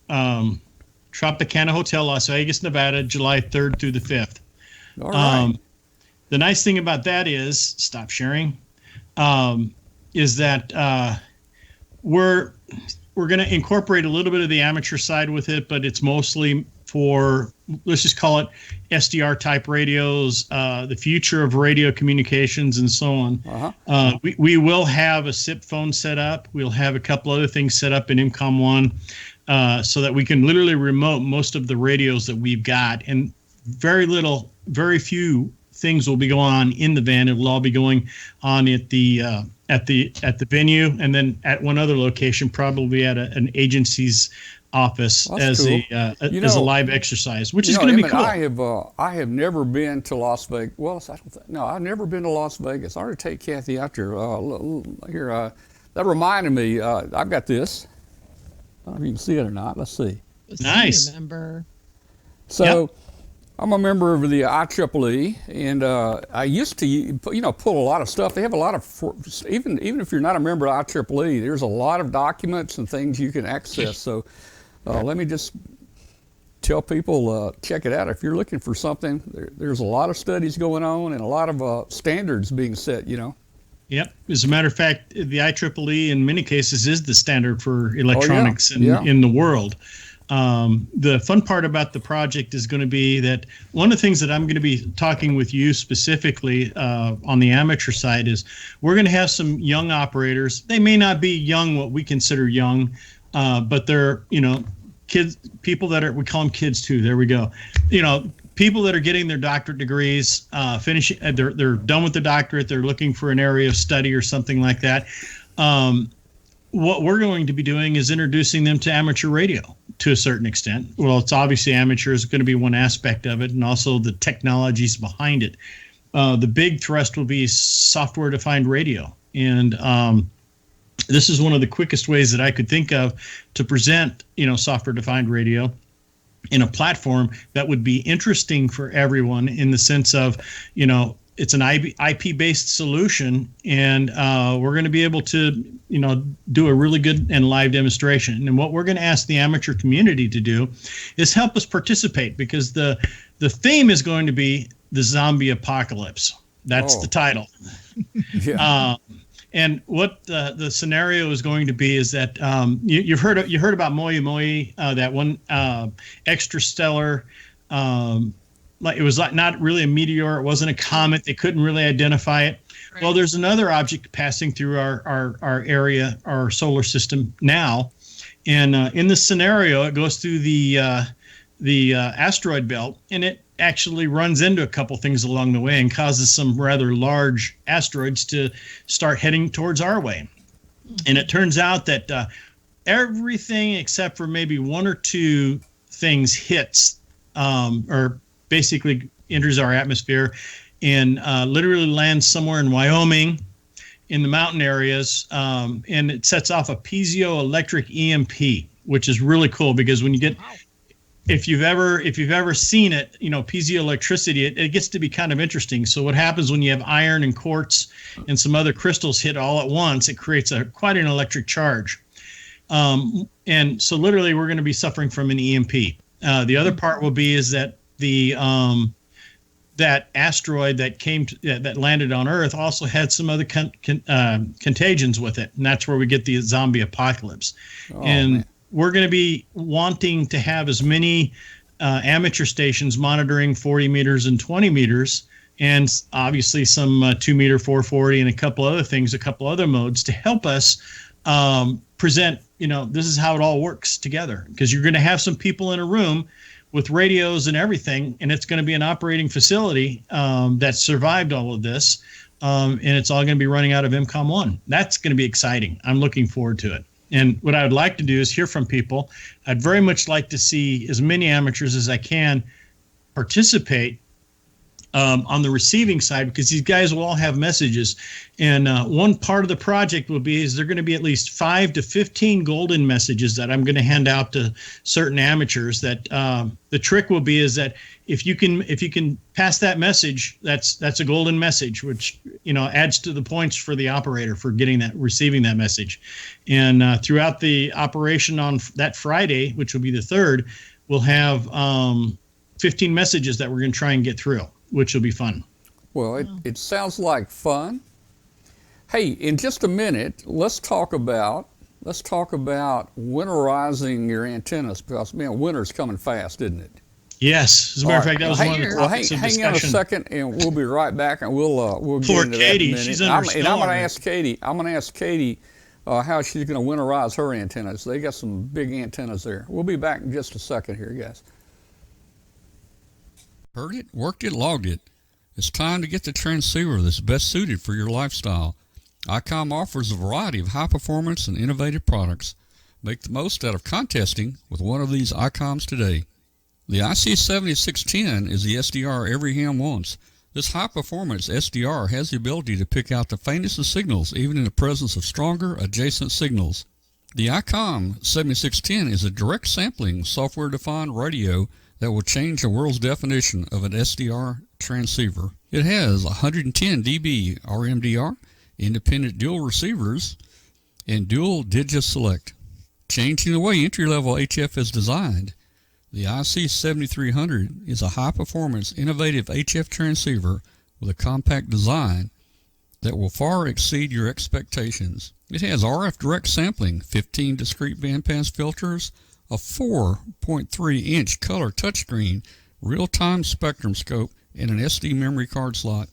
Tropicana Hotel, Las Vegas, Nevada, July 3rd through the 5th. All right. The nice thing about that is, stop sharing, is that we're going to incorporate a little bit of the amateur side with it, but it's mostly for, let's just call it SDR type radios, the future of radio communications and so on. Uh-huh. We will have a SIP phone set up. We'll have a couple other things set up in IMCOM 1 so that we can literally remote most of the radios that we've got. And very few things will be going on in the van. It will all be going on at the venue, and then at one other location, probably at an agency's office as cool. As a live exercise, which is going to be cool. I have never been to Las Vegas. Well, I've never been to Las Vegas. I ought to take Kathy out there. Here, that reminded me. I've got this. I don't know if you can see it or not. Let's see. Nice. Member. So, yep. I'm a member of the IEEE, and I used to, pull a lot of stuff. They have a lot of, even if you're not a member of IEEE, there's a lot of documents and things you can access. So, let me just tell people, check it out. If you're looking for something, there's a lot of studies going on and a lot of standards being set, Yep. As a matter of fact, the IEEE in many cases is the standard for electronics in the world. The fun part about the project is going to be that one of the things that I'm going to be talking with you specifically on the amateur side is we're going to have some young operators. They may not be young, what we consider young, but they're, kids, people that are, we call them kids too. There we go. People that are getting their doctorate degrees, finishing, they're done with the doctorate. They're looking for an area of study or something like that. What we're going to be doing is introducing them to amateur radio to a certain extent. Well, it's obviously amateur is going to be one aspect of it, and also the technologies behind it. The big thrust will be software-defined radio, and this is one of the quickest ways that I could think of to present, software-defined radio in a platform that would be interesting for everyone in the sense of, it's an IP-based solution, and we're going to be able to, do a really good and live demonstration. And what we're going to ask the amateur community to do is help us participate, because the theme is going to be the zombie apocalypse. That's the title. Yeah. And what the scenario is going to be is that you heard about Moi Moi, that one extrastellar. It was like not really a meteor. It wasn't a comet. They couldn't really identify it. Right. Well, there's another object passing through our area, our solar system now. And in this scenario, it goes through the asteroid belt, and it actually runs into a couple things along the way and causes some rather large asteroids to start heading towards our way. And it turns out that everything except for maybe one or two things hits or basically enters our atmosphere and literally lands somewhere in Wyoming in the mountain areas, and it sets off a piezoelectric EMP, which is really cool because when you get if you've ever seen it, piezoelectricity, it gets to be kind of interesting. So what happens when you have iron and quartz and some other crystals hit all at once, it creates quite an electric charge. And so literally we're going to be suffering from an EMP. The other part will be is that that asteroid that landed on Earth also had some other contagions with it, and that's where we get the zombie apocalypse. Man. We're going to be wanting to have as many amateur stations monitoring 40 meters and 20 meters, and obviously some 2 meter 440 and a couple other modes to help us present, this is how it all works together. Because you're going to have some people in a room with radios and everything, and it's going to be an operating facility that survived all of this, and it's all going to be running out of MCOM-1. That's going to be exciting. I'm looking forward to it. And what I would like to do is hear from people. I'd very much like to see as many amateurs as I can participate on the receiving side, because these guys will all have messages. And one part of the project will be is there going to be at least 5 to 15 golden messages that I'm going to hand out to certain amateurs. That the trick will be is that if you can pass that message, that's a golden message, which adds to the points for the operator for receiving that message. And throughout the operation on that Friday, which will be the 3rd, we'll have 15 messages that we're going to try and get through, which will be fun. Well, it sounds like fun. Hey, in just a minute, let's talk about winterizing your antennas, because winter's coming fast, isn't it? As a matter of fact, that was one of the topics of discussion. Hang on a second, and we'll be right back, and we'll get into Katie, that in a minute. she's under And I'm going to ask Katie how she's going to winterize her antennas. They got some big antennas there. We'll be back in just a second here, guys. Heard it, worked it, logged it. It's time to get the transceiver that's best suited for your lifestyle. ICOM offers a variety of high-performance and innovative products. Make the most out of contesting with one of these ICOMs today. The IC7610 is the SDR every ham wants. This high-performance SDR has the ability to pick out the faintest of signals, even in the presence of stronger adjacent signals. The ICOM 7610 is a direct sampling software-defined radio that will change the world's definition of an SDR transceiver. It has 110 dB RMDR, independent dual receivers, and dual Digiselect, changing the way entry-level HF is designed. The IC7300 is a high-performance, innovative HF transceiver with a compact design that will far exceed your expectations. It has RF direct sampling, 15 discrete bandpass filters, a 4.3-inch color touchscreen, real-time spectrum scope, and an SD memory card slot.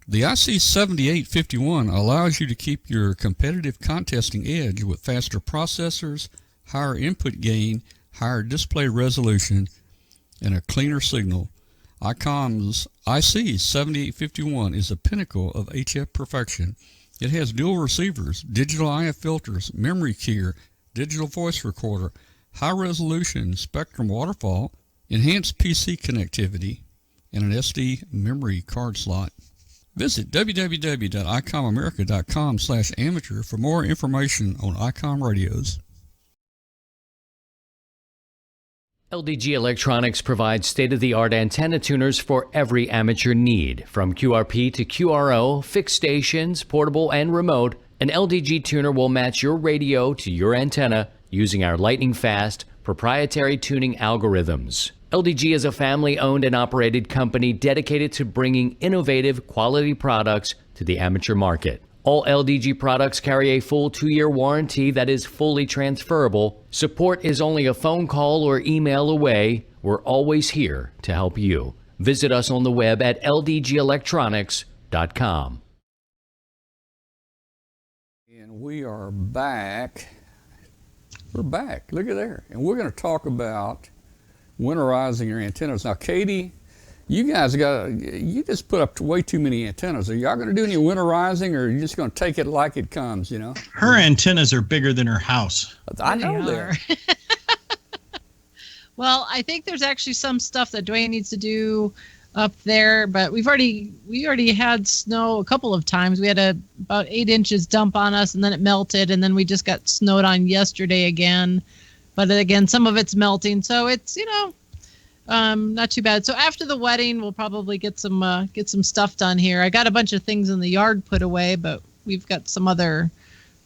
The IC7851 allows you to keep your competitive contesting edge with faster processors, higher input gain, higher display resolution, and a cleaner signal. ICOM's IC7851 is a pinnacle of HF perfection. It has dual receivers, digital IF filters, memory keyer, digital voice recorder, high-resolution spectrum waterfall, enhanced PC connectivity, and an SD memory card slot. Visit www.icomamerica.com/amateur for more information on ICOM radios. LDG Electronics provides state-of-the-art antenna tuners for every amateur need. From QRP to QRO, fixed stations, portable and remote, an LDG tuner will match your radio to your antenna using our lightning-fast, proprietary tuning algorithms. LDG is a family-owned and operated company dedicated to bringing innovative, quality products to the amateur market. All LDG products carry a full 2-year warranty that is fully transferable. Support is only a phone call or email away. We're always here to help you. Visit us on the web at ldgelectronics.com. We are back. We're back. Look at there. And we're going to talk about winterizing your antennas. Now, Katie, you guys you just put up way too many antennas. Are y'all going to do any winterizing, or are you just going to take it like it comes, you know? Her antennas are bigger than her house. I know that. Well, I think there's actually some stuff that Dwayne needs to do up there, but we already had snow a couple of times. We had about 8 inches dump on us, and then it melted, and then we just got snowed on yesterday again. But again, some of it's melting, so it's not too bad. So after the wedding, we'll probably get some stuff done here. I got a bunch of things in the yard put away, but we've got some other.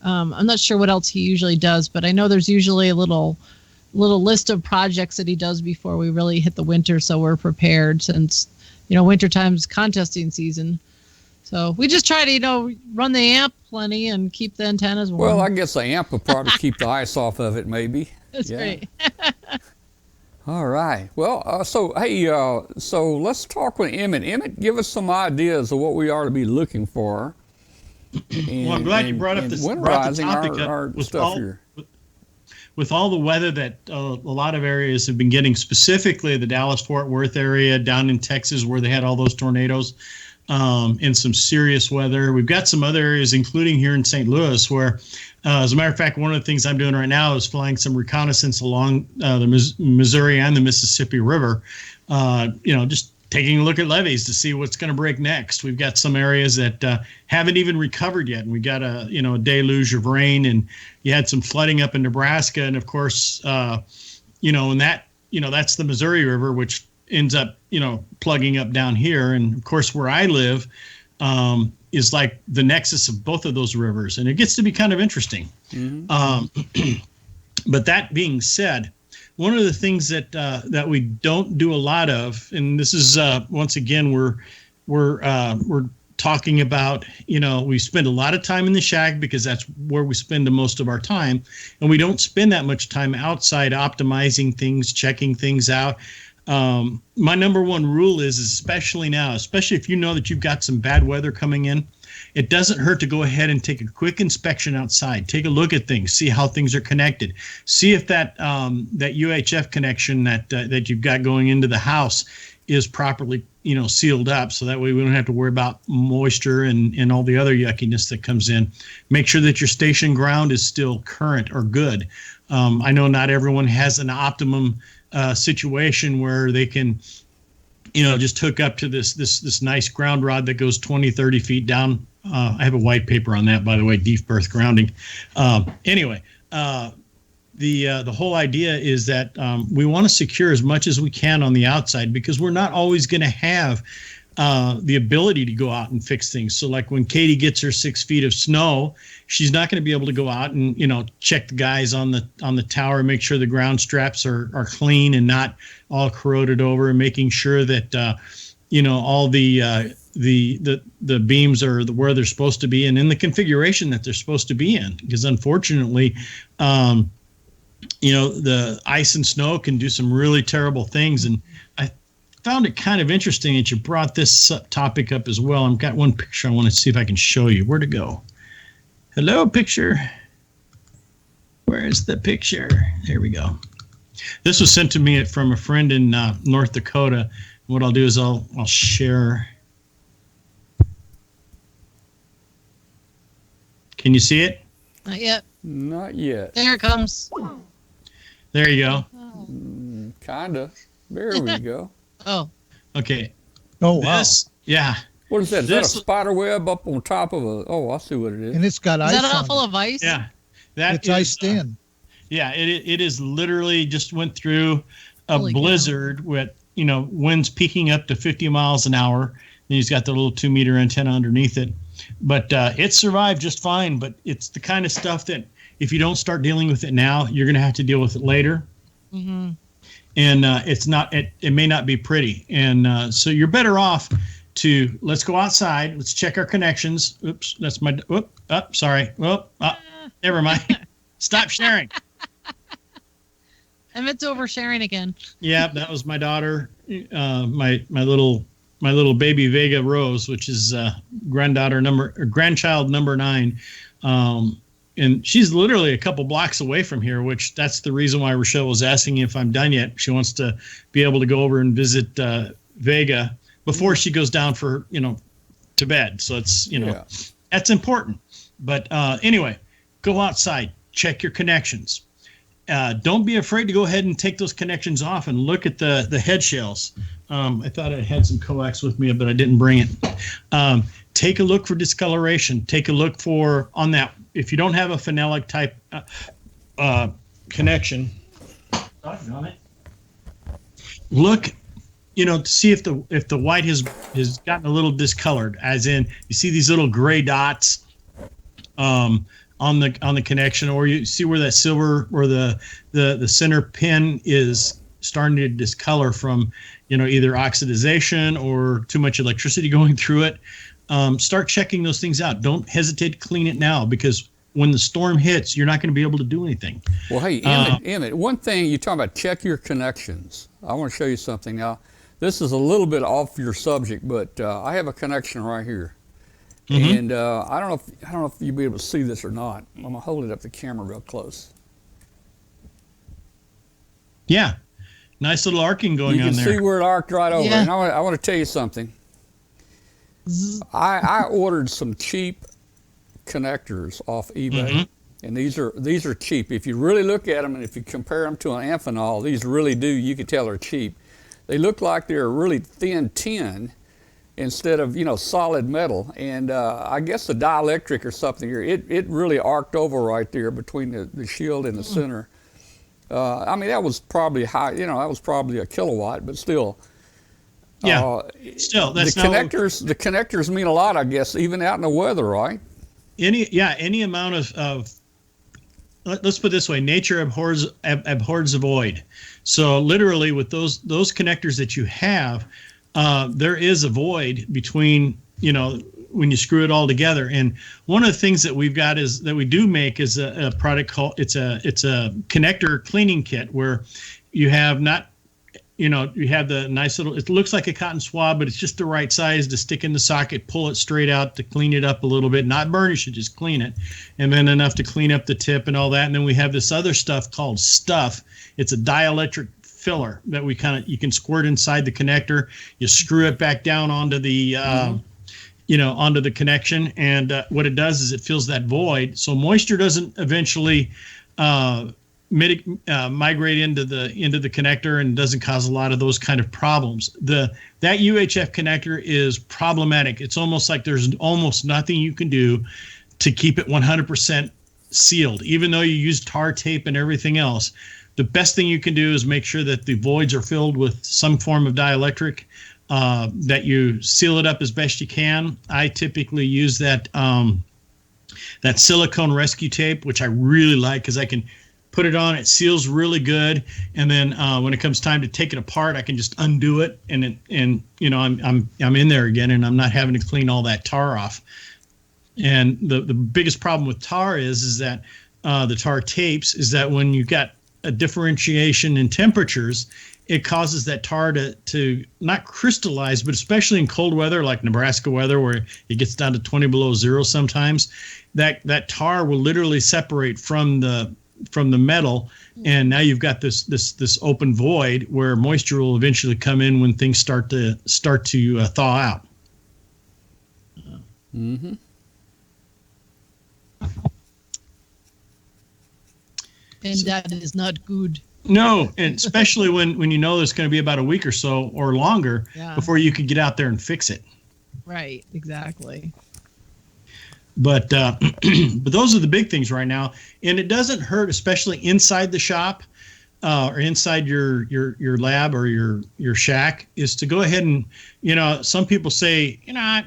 I'm not sure what else he usually does, but I know there's usually a little list of projects that he does before we really hit the winter, so we're prepared since wintertime's contesting season. So we just try to run the amp plenty and keep the antennas warm. Well, I guess the amp will probably keep the ice off of it, maybe. That's great. All right. Well, so let's talk with Emmett. Emmett, give us some ideas of what we are to be looking for. Well, I'm glad you brought the topic our with stuff here. With all the weather that a lot of areas have been getting, specifically the Dallas-Fort Worth area, down in Texas where they had all those tornadoes, and some serious weather. We've got some other areas, including here in St. Louis, where, as a matter of fact, one of the things I'm doing right now is flying some reconnaissance along the Missouri and the Mississippi River, just taking a look at levees to see what's going to break next. We've got some areas that haven't even recovered yet, and we got a deluge of rain, and you had some flooding up in Nebraska, and of course, and that's the Missouri River, which ends up plugging up down here, and of course where I live is like the nexus of both of those rivers, and it gets to be kind of interesting. Mm-hmm. But that being said, one of the things that we don't do a lot of, and this is once again we're talking about, we spend a lot of time in the shack because that's where we spend the most of our time, and we don't spend that much time outside optimizing things, checking things out. My number one rule is, especially now, especially if you know that you've got some bad weather coming in, it doesn't hurt to go ahead and take a quick inspection outside. Take a look at things, see how things are connected, see if that UHF connection that you've got going into the house is properly sealed up, so that way we don't have to worry about moisture and all the other yuckiness that comes in. Make sure that your station ground is still current or good. I know not everyone has an optimum situation where they can just hook up to this nice ground rod that goes 20-30 feet down. I have a white paper on that, by the way, deep earth grounding. Anyway, the whole idea is that we want to secure as much as we can on the outside, because we're not always going to have the ability to go out and fix things. So like when Katie gets her 6 feet of snow, she's not going to be able to go out and check the guys on the tower, make sure the ground straps are clean and not all corroded over, and making sure that all the beams are where they're supposed to be and in the configuration that they're supposed to be in. Because unfortunately, the ice and snow can do some really terrible things. And I found it kind of interesting that you brought this topic up as well. I've got one picture I want to see if I can show you. Where'd it go? Hello, picture. Where's the picture? There we go. This was sent to me from a friend in North Dakota. What I'll do is I'll share. Can you see it? Not yet. Not yet. There it comes. There you go. Kinda. There we go. Oh. Okay. Oh, wow. Yeah. What is that? Is that a spider web up on top of a? Oh, I see what it is. And it's got ice. Is that all on full it. of ice? Yeah. It's iced in. Yeah, it is literally just went through a Holy blizzard with winds peaking up to 50 miles an hour. And he's got the little 2-meter antenna underneath it, but it survived just fine. But it's the kind of stuff that if you don't start dealing with it now, you're going to have to deal with it later. Mm-hmm. And it may not be pretty. And so you're better off to let's go outside. Let's check our connections. Oops, that's my. Sorry. Never mind. Stop sharing. Emmett's oversharing again. Yeah, that was my daughter, my little baby Vega Rose, which is grandchild number 9. and she's literally a couple blocks away from here, which that's the reason why Rochelle was asking if I'm done yet. She wants to be able to go over and visit Vega before she goes down for, to bed. So it's, that's important. But anyway, go outside, check your connections. Don't be afraid to go ahead and take those connections off and look at the head shells. I thought I had some coax with me, but I didn't bring it. Take a look for discoloration. Take a look for on that. If you don't have a phenolic type connection, look, to see if the white has gotten a little discolored, as in you see these little gray dots on the connection, or you see where that silver or the center pin is starting to discolor from either oxidization or too much electricity going through it. Start checking those things out. Don't hesitate to clean it now, because when the storm hits, you're not going to be able to do anything. Well, hey, Emmett, one thing you talk about, check your connections. I want to show you something now. This is a little bit off your subject, but I have a connection right here. Mm-hmm. And I don't know if you'll be able to see this or not. I'm gonna hold it up the camera real close. Yeah, nice little arcing going on there. You can see where it arced right over. Yeah. And I want to tell you something. I ordered some cheap connectors off eBay, mm-hmm. and these are cheap. If you really look at them, and if you compare them to an Amphenol, these really do. You can tell they're cheap. They look like they're really thin tin instead of solid metal, and I guess the dielectric or something here, it really arced over right there between the shield and the center. I mean, that was probably high, that was probably a kilowatt, but still. Yeah, still that's the connectors mean a lot, I guess, even out in the weather, right? Any amount of let's put it this way: nature abhors the void. So literally, with those connectors that you have, there is a void between, when you screw it all together. And one of the things that we've got is that we do make is a product called, it's a connector cleaning kit, where you have you have the nice little, it looks like a cotton swab, but it's just the right size to stick in the socket, pull it straight out to clean it up a little bit, not burnish it, just clean it. And then enough to clean up the tip and all that. And then we have this other stuff called Stuff. It's a dielectric filler that you can squirt inside the connector. You screw it back down onto the onto the connection, and what it does is it fills that void, so moisture doesn't eventually migrate into the connector and doesn't cause a lot of those kind of problems. That UHF connector is problematic. It's almost like there's almost nothing you can do to keep it 100% sealed, even though you use tar tape and everything else. The best thing you can do is make sure that the voids are filled with some form of dielectric, that you seal it up as best you can. I typically use that silicone rescue tape, which I really like because I can put it on, it seals really good, and then when it comes time to take it apart, I can just undo it, and I'm in there again, and I'm not having to clean all that tar off. And the biggest problem with tar is that the tar tapes is that when you got a differentiation in temperatures, it causes that tar to not crystallize, but especially in cold weather like Nebraska weather, where it gets down to 20 below zero sometimes, that tar will literally separate from the metal, and now you've got this open void where moisture will eventually come in when things start to thaw out. Mm-hmm. And that is not good. No, and especially when you know there's going to be about a week or so or longer before you can get out there and fix it. Right, exactly. But those are the big things right now, and it doesn't hurt, especially inside the shop or inside your lab or your shack, is to go ahead and some people say I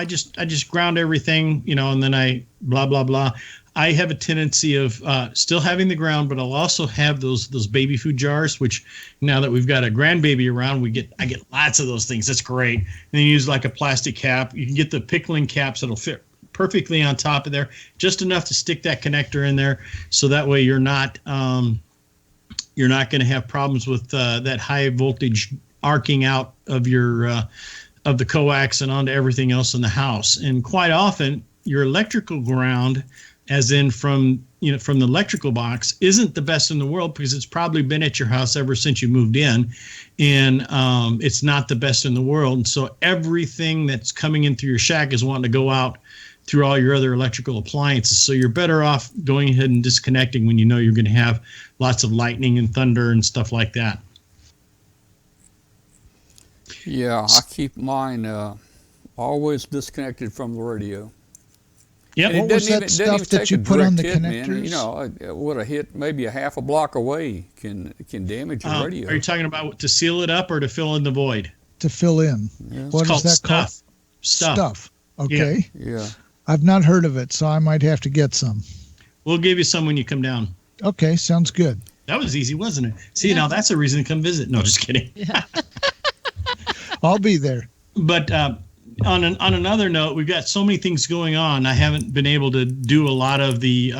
just ground everything and then I blah blah blah. I have a tendency of still having the ground, but I'll also have those baby food jars, which now that we've got a grandbaby around, I get lots of those things. That's great. And then you use like a plastic cap. You can get the pickling caps that'll fit perfectly on top of there, just enough to stick that connector in there, so that way you're not going to have problems with that high voltage arcing out of your of the coax and onto everything else in the house. And quite often, your electrical ground as in from the electrical box, isn't the best in the world because it's probably been at your house ever since you moved in, and it's not the best in the world. And so everything that's coming in through your shack is wanting to go out through all your other electrical appliances. So you're better off going ahead and disconnecting when you know you're going to have lots of lightning and thunder and stuff like that. Yeah, I keep mine always disconnected from the radio. Yeah, what was that stuff that you put on the connectors? Man. You know, what a hit maybe a half a block away can damage your radio. Are you talking about to seal it up or to fill in the void? To fill in. Yeah. What is that called? Stuff. Okay. Yeah. I've not heard of it, so I might have to get some. We'll give you some when you come down. Okay, sounds good. That was easy, wasn't it? See, now that's a reason to come visit. No, just kidding. Yeah. I'll be there. But on another note, we've got so many things going on. I haven't been able to do a lot of the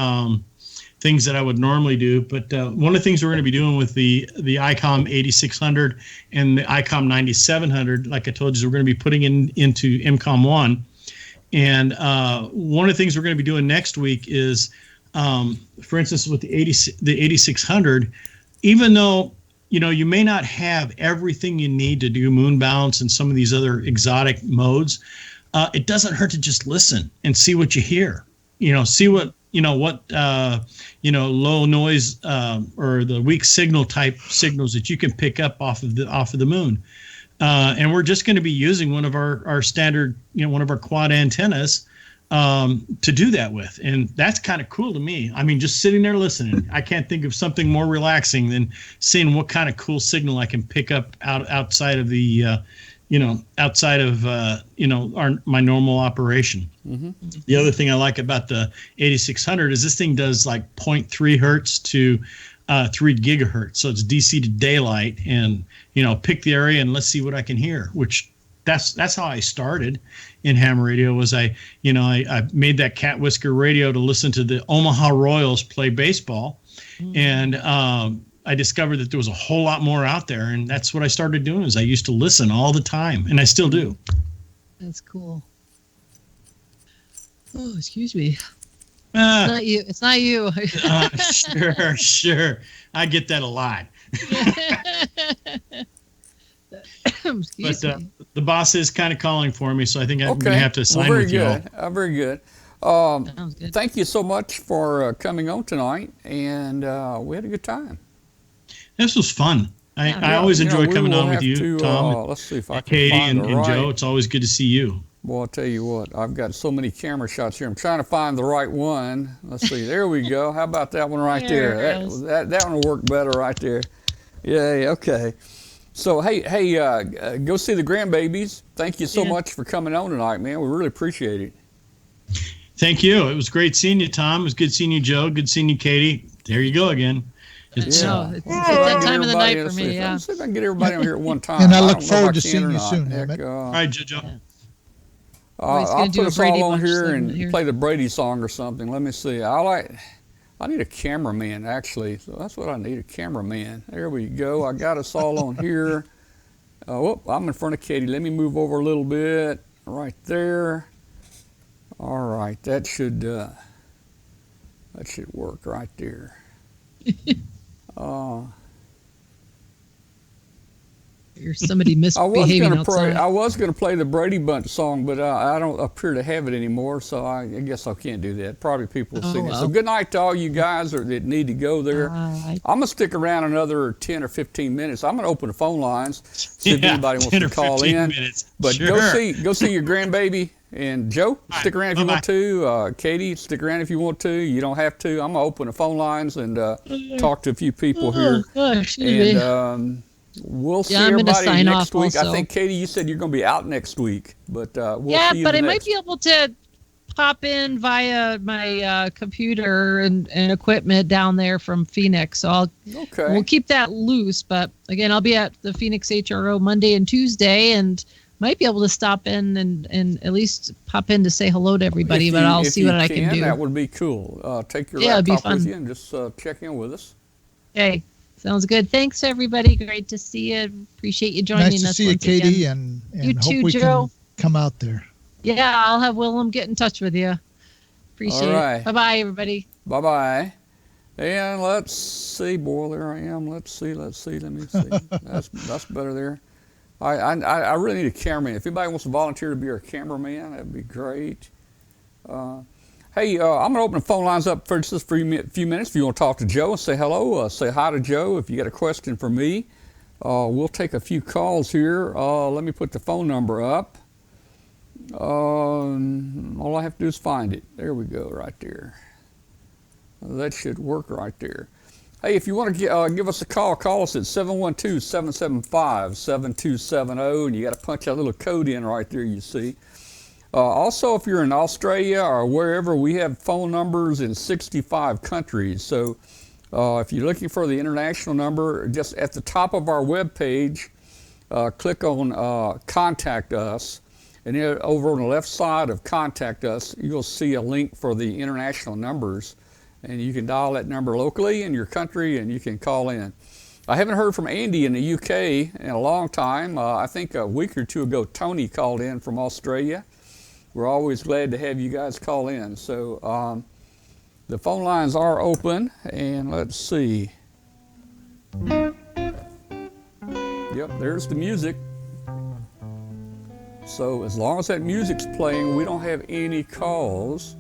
things that I would normally do. But one of the things we're going to be doing with the ICOM 8600 and the ICOM 9700, like I told you, is we're going to be putting into MCOM 1. And one of the things we're going to be doing next week is, for instance, with the 8600, even though you may not have everything you need to do moon bounce and some of these other exotic modes, it doesn't hurt to just listen and see what you hear. See what low noise or the weak signal type signals that you can pick up off of the moon. And we're just going to be using one of our standard, one of our quad antennas to do that with. And that's kind of cool to me. I mean, just sitting there listening, I can't think of something more relaxing than seeing what kind of cool signal I can pick up outside of the, my normal operation. Mm-hmm. The other thing I like about the 8600 is this thing does like 0.3 hertz to 3 gigahertz. So it's DC to daylight, and, pick the area and let's see what I can hear, which that's how I started in ham radio. Was I made that cat whisker radio to listen to the Omaha Royals play baseball. Mm. And I discovered that there was a whole lot more out there. And that's what I started doing, is I used to listen all the time, and I still do. That's cool. Oh, excuse me. It's not you. Sure. I get that a lot. But the boss is kind of calling for me, so I think I'm going to have to sign with you all. Very good. Sounds good. Thank you so much for coming on tonight, and we had a good time. This was fun. I always enjoy coming on with you, Tom. Let's see if I can Katie find and Joe. It's always good to see you. Boy, I'll tell you what, I've got so many camera shots here. I'm trying to find the right one. Let's see. There we go. How about that one right there? That one will work better right there. Yeah, okay. So, hey, go see the grandbabies. Thank you so much for coming on tonight, man. We really appreciate it. Thank you. It was great seeing you, Tom. It was good seeing you, Joe. Good seeing you, Katie. There you go again. It's that time of the night for me, Let's see if I can get everybody on here at one time. And I look forward to seeing you soon, Emmett. All right, Joe. Yeah. I'll put us all on here and play the Brady song or something. Let me see. I need a cameraman, actually. So that's what I need, a cameraman. There we go. I got us all on here. I'm in front of Katie. Let me move over a little bit. Right there. All right. That should work right there. Somebody misbehaving outside. I was going to play the Brady Bunch song, but I don't appear to have it anymore, so I guess I can't do that. Probably people will sing it. So good night to all you guys that need to go there. I'm going to stick around another 10 or 15 minutes. I'm going to open the phone lines, see if anybody wants to call in. But sure. go see your grandbaby. And Joe, stick around if you want to. Katie, stick around if you want to. You don't have to. I'm going to open the phone lines and talk to a few people here. Gosh, and we'll see everybody next week. Also. I think, Katie, you said you're going to be out next week. But we'll see you but I might be able to pop in via my computer and equipment down there from Phoenix. So we'll keep that loose. But, again, I'll be at the Phoenix HRO Monday and Tuesday, and might be able to stop in and at least pop in to say hello to everybody, but I'll see what I can do. That would be cool. Take your laptop with you and just check in with us. Okay, sounds good. Thanks, everybody. Great to see you. Appreciate you joining us. Nice to see you, Katie, and you hope too, we Joe. can come out there. Yeah, I'll have Willem get in touch with you. Appreciate it. Bye-bye, everybody. Bye-bye. And let's see, boy, there I am. Let's see. Let me see. That's better there. I really need a cameraman. If anybody wants to volunteer to be our cameraman, that'd be great. Hey, I'm going to open the phone lines up for just for a few minutes. If you want to talk to Joe and say hello, say hi to Joe. If you got a question for me, we'll take a few calls here. Let me put the phone number up. All I have to do is find it. There we go, right there. That should work right there. Hey, if you want to give us a call, call us at 712-775-7270, and you got to punch that little code in right there, you see. Also, if you're in Australia or wherever, we have phone numbers in 65 countries. So if you're looking for the international number, just at the top of our webpage, click on Contact Us. And then over on the left side of Contact Us, you'll see a link for the international numbers. And you can dial that number locally in your country and you can call in. I haven't heard from Andy in the UK in a long time. I think a week or two ago, Tony called in from Australia. We're always glad to have you guys call in. So the phone lines are open, and let's see. Yep, there's the music. So as long as that music's playing, we don't have any calls.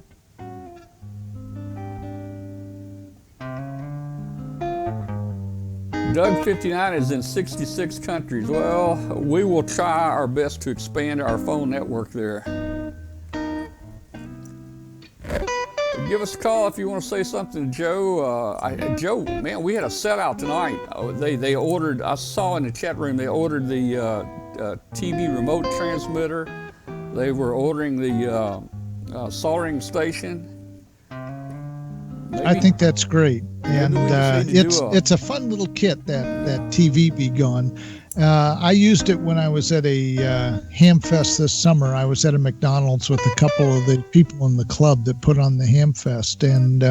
Doug 59 is in 66 countries. Well, we will try our best to expand our phone network there. Give us a call if you want to say something to Joe. Joe, man, we had a set out tonight. They ordered, I saw in the chat room, they ordered the TV remote transmitter. They were ordering the soldering station. Maybe. I think that's great, and it's a fun little kit, that TV Be Gone. I used it when I was at a ham fest this summer. I was at a McDonald's with a couple of the people in the club that put on the ham fest, and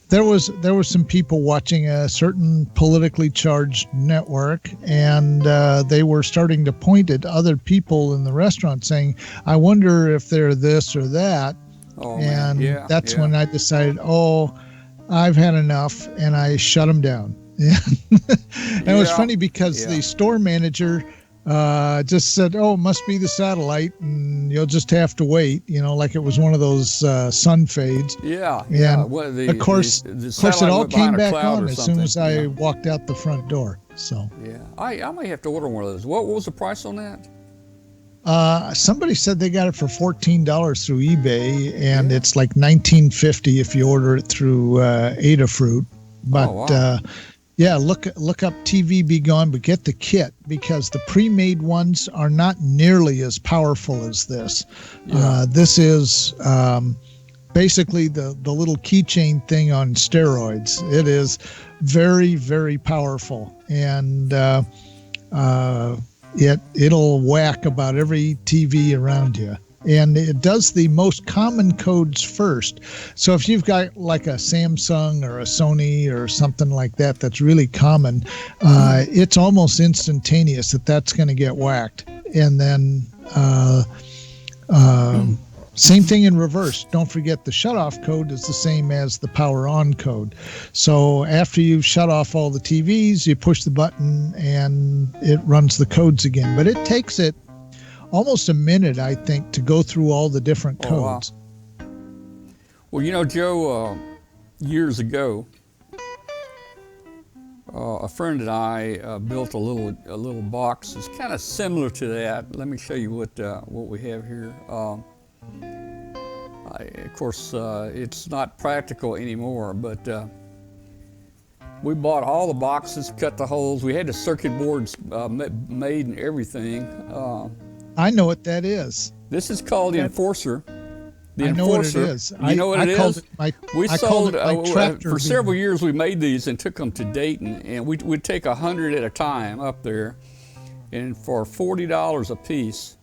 there was some people watching a certain politically charged network, and they were starting to point at other people in the restaurant saying, I wonder if they're this or that. Oh, and that's when I decided, I've had enough, and I shut them down. And it was funny because the store manager just said, it must be the satellite, and you'll just have to wait, like it was one of those sun fades. And well, of course it all came back on as soon as I walked out the front door. So I may have to order one of those. What was the price on that? Somebody said they got it for $14 through eBay, and it's like $19.50 if you order it through Adafruit. But look up TV Be Gone, but get the kit, because the pre-made ones are not nearly as powerful as this. This is basically the little keychain thing on steroids. It is very, very powerful, and it'll whack about every TV around you. And it does the most common codes first. So if you've got like a Samsung or a Sony or something like that that's really common, it's almost instantaneous that's going to get whacked. And then same thing in reverse. Don't forget the shutoff code is the same as the power on code. So after you've shut off all the TVs, you push the button and it runs the codes again. But it takes it almost a minute, I think, to go through all the different codes. Well, Joe, years ago, a friend and I built a little box. It's kind of similar to that. Let me show you what we have here. Of course, it's not practical anymore, but we bought all the boxes, cut the holes. We had the circuit boards made and everything. I know what that is. This is called the Enforcer. I know what it is. You know what it is? We sold for several years. years. We made these and took them to Dayton, and we'd take 100 at a time up there, and for $40 a piece,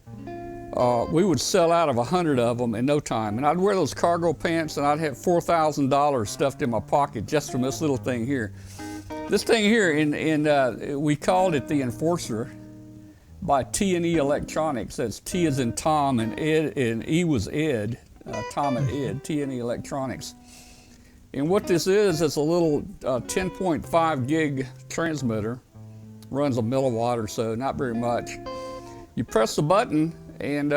we would sell out of 100 of them in no time. And I'd wear those cargo pants, and I'd have $4,000 stuffed in my pocket just from this little thing here. This thing here, we called it the Enforcer by T&E Electronics. That's T as in Tom, and Ed, and E was Ed. Tom and Ed, T&E Electronics. And what this is, it's a little 10.5 gig transmitter, runs a milliwatt or so, not very much. You press the button and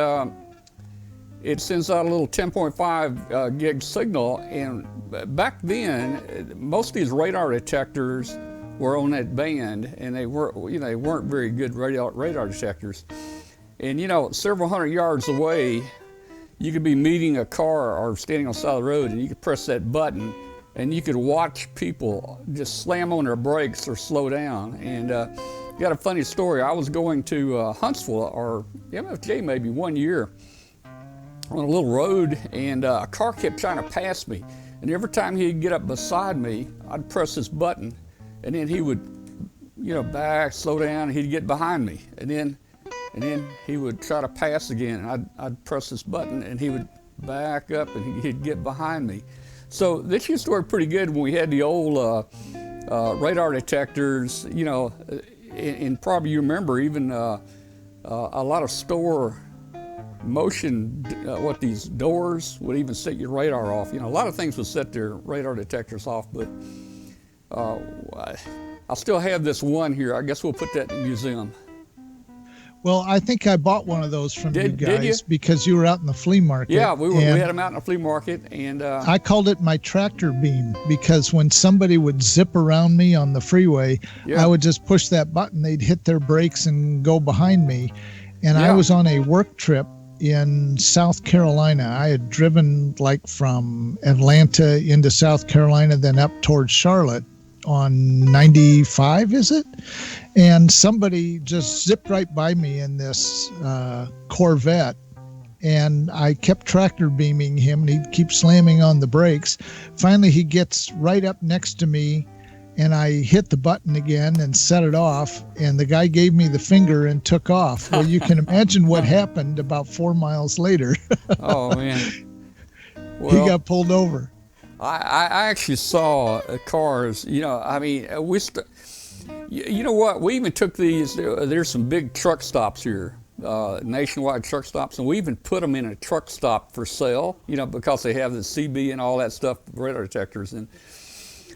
it sends out a little 10.5 gig signal. And back then, most of these radar detectors were on that band, and they weren't very good radar detectors. And several hundred yards away, you could be meeting a car or standing on the side of the road, and you could press that button, and you could watch people just slam on their brakes or slow down. And got a funny story. I was going to Huntsville or MFJ maybe one year on a little road, and a car kept trying to pass me. And every time he'd get up beside me, I'd press this button, and then he would, back, slow down, and he'd get behind me. And then he would try to pass again, and I'd press this button, and he would back up, and he'd get behind me. So this used to work pretty good when we had the old radar detectors, and probably you remember even a lot of store motion, these doors would even set your radar off. A lot of things would set their radar detectors off, but I still have this one here. I guess we'll put that in the museum. Well, I think I bought one of those from you guys because you were out in the flea market. Yeah, we had them out in the flea market, and I called it my tractor beam because when somebody would zip around me on the freeway, I would just push that button. They'd hit their brakes and go behind me. And I was on a work trip in South Carolina. I had driven from Atlanta into South Carolina, then up towards Charlotte on 95, is it? And somebody just zipped right by me in this Corvette, and I kept tractor beaming him, and he'd keep slamming on the brakes. Finally, he gets right up next to me, and I hit the button again and set it off, and the guy gave me the finger and took off. Well, you can imagine what happened about 4 miles later. Oh, man. Well, he got pulled over. I actually saw cars, you know what, we even took these, there's some big truck stops here, nationwide truck stops, and we even put them in a truck stop for sale, because they have the CB and all that stuff, radar detectors. And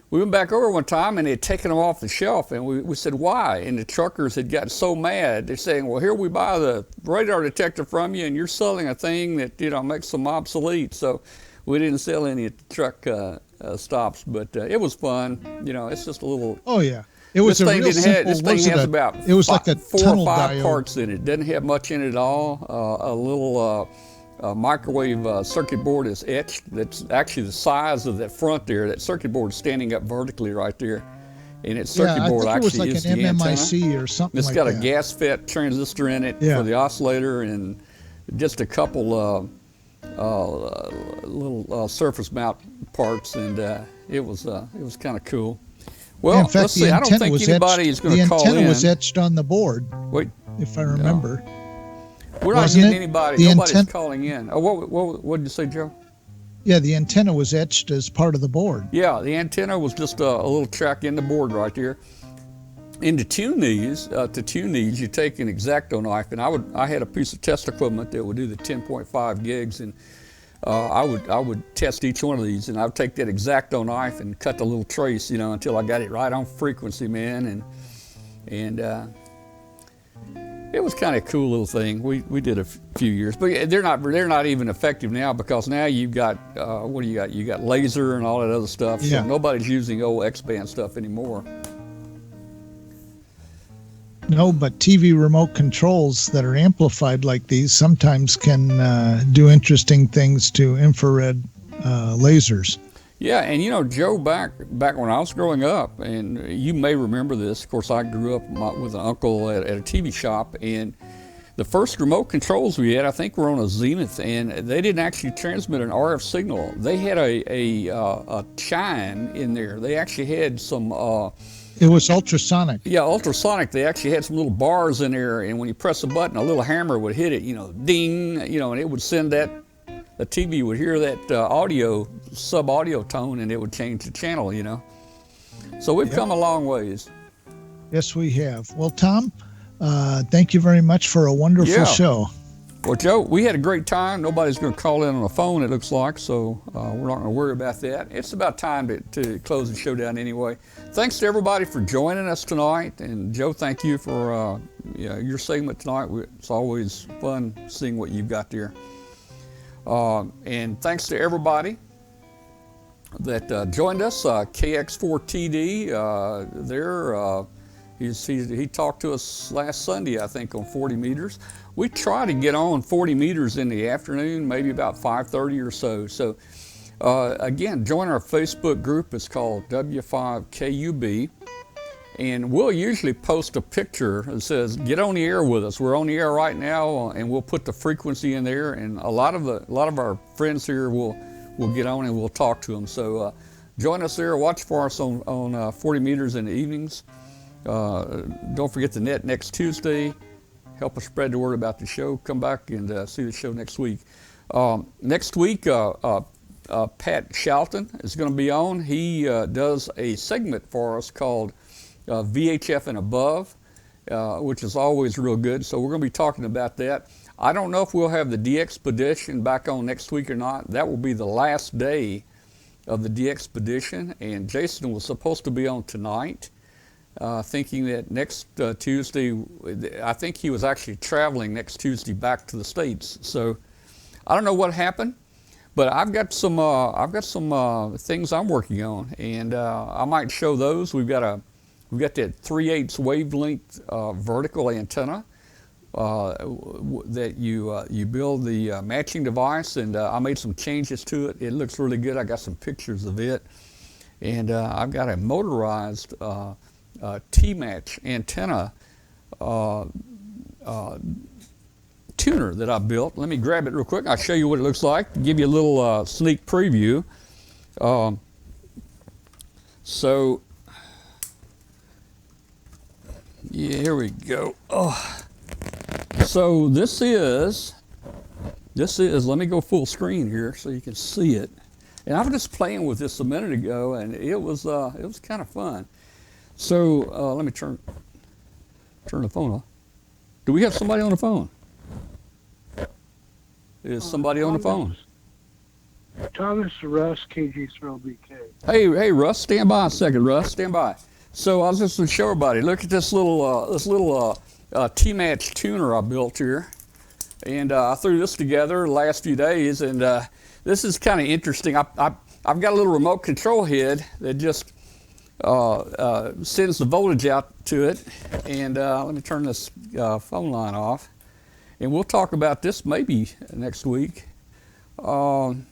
we went back over one time, and they had taken them off the shelf, and we said, why? And the truckers had gotten so mad. They're saying, well, here we buy the radar detector from you, and you're selling a thing that, makes them obsolete. So we didn't sell any at the truck stops, but it was fun. It's just a little... Oh, yeah. It was a real simple... This thing has about it was like a 4 or 5 diode. parts in it. Doesn't have much in it at all. A little microwave circuit board is etched. That's actually the size of that front there. That circuit board is standing up vertically right there. And its circuit board actually is the antenna. It was like an MMIC or something like that. It's got a gas FET transistor in it for the oscillator, and just a couple little surface mount parts, and it was kind of cool. Well, in fact, let's see. I don't think anybody is going to call in. The antenna was etched on the board. Wait, if I remember. We're not getting anybody. Nobody's calling in. Oh, what did you say, Joe? Yeah, the antenna was etched as part of the board. Yeah, the antenna was just a little track in the board right there. And to tune these, you take an X-Acto knife, and I had a piece of test equipment that would do the 10.5 gigs, and I would test each one of these, and I would take that X-Acto knife and cut the little trace, until I got it right on frequency, man, and it was kind of a cool little thing. We did a few years, but they're not even effective now, because now you've got what do you got? You got laser and all that other stuff. Yeah. So nobody's using old X-band stuff anymore. No, but TV remote controls that are amplified like these sometimes can do interesting things to infrared lasers. Yeah, and Joe, back when I was growing up, and you may remember this, of course I grew up with an uncle at a TV shop, and the first remote controls we had, I think, were on a Zenith, and they didn't actually transmit an RF signal. They had a chime in there. They actually had some... It was ultrasonic. Yeah, ultrasonic. They actually had some little bars in there, and when you press a button, a little hammer would hit it, ding, and it would send that... The TV would hear that audio, sub-audio tone, and it would change the channel, So we've come a long ways. Yes, we have. Well, Tom, thank you very much for a wonderful show. Well, Joe, we had a great time. Nobody's going to call in on the phone, it looks like, so we're not going to worry about that. It's about time to close the show down anyway. Thanks to everybody for joining us tonight. And, Joe, thank you for your segment tonight. It's always fun seeing what you've got there. And thanks to everybody that joined us. KX4TD there. He talked to us last Sunday, I think, on 40 meters. We try to get on 40 meters in the afternoon, maybe about 5:30 or so. So again, join our Facebook group. It's called W5KUB. And we'll usually post a picture that says, get on the air with us. We're on the air right now, and we'll put the frequency in there. And a lot of our friends here will get on and we'll talk to them. So join us there. Watch for us on 40 meters in the evenings. Don't forget the net next Tuesday. Help us spread the word about the show. Come back and see the show next week. Next week, Pat Shelton is going to be on. He does a segment for us called VHF and Above, which is always real good. So we're going to be talking about that. I don't know if we'll have the D-Expedition back on next week or not. That will be the last day of the D-Expedition, and Jason was supposed to be on tonight. Thinking that next Tuesday, I think he was actually traveling next Tuesday back to the States. So I don't know what happened, but I've got some things I'm working on, and I might show those. We've got that 3/8 wavelength vertical antenna that you build the matching device, and I made some changes to it. It looks really good. I got some pictures of it, and I've got a motorized T-match antenna tuner that I built. Let me grab it real quick. I'll show you what it looks like, give you a little sneak preview. So, yeah, here we go. So this is, let me go full screen here so you can see it. And I was just playing with this a minute ago, and it was kind of fun. So let me turn the phone off. Do we have somebody on the phone? Is somebody on the phone? Thomas Russ, KG3LBK. Hey, Russ, stand by a second, Russ, stand by. So I was just going to show everybody. Look at this little T-match tuner I built here, and I threw this together the last few days, and this is kind of interesting. I've got a little remote control head that just sends the voltage out to it, and let me turn this phone line off, and we'll talk about this maybe next week. Okay,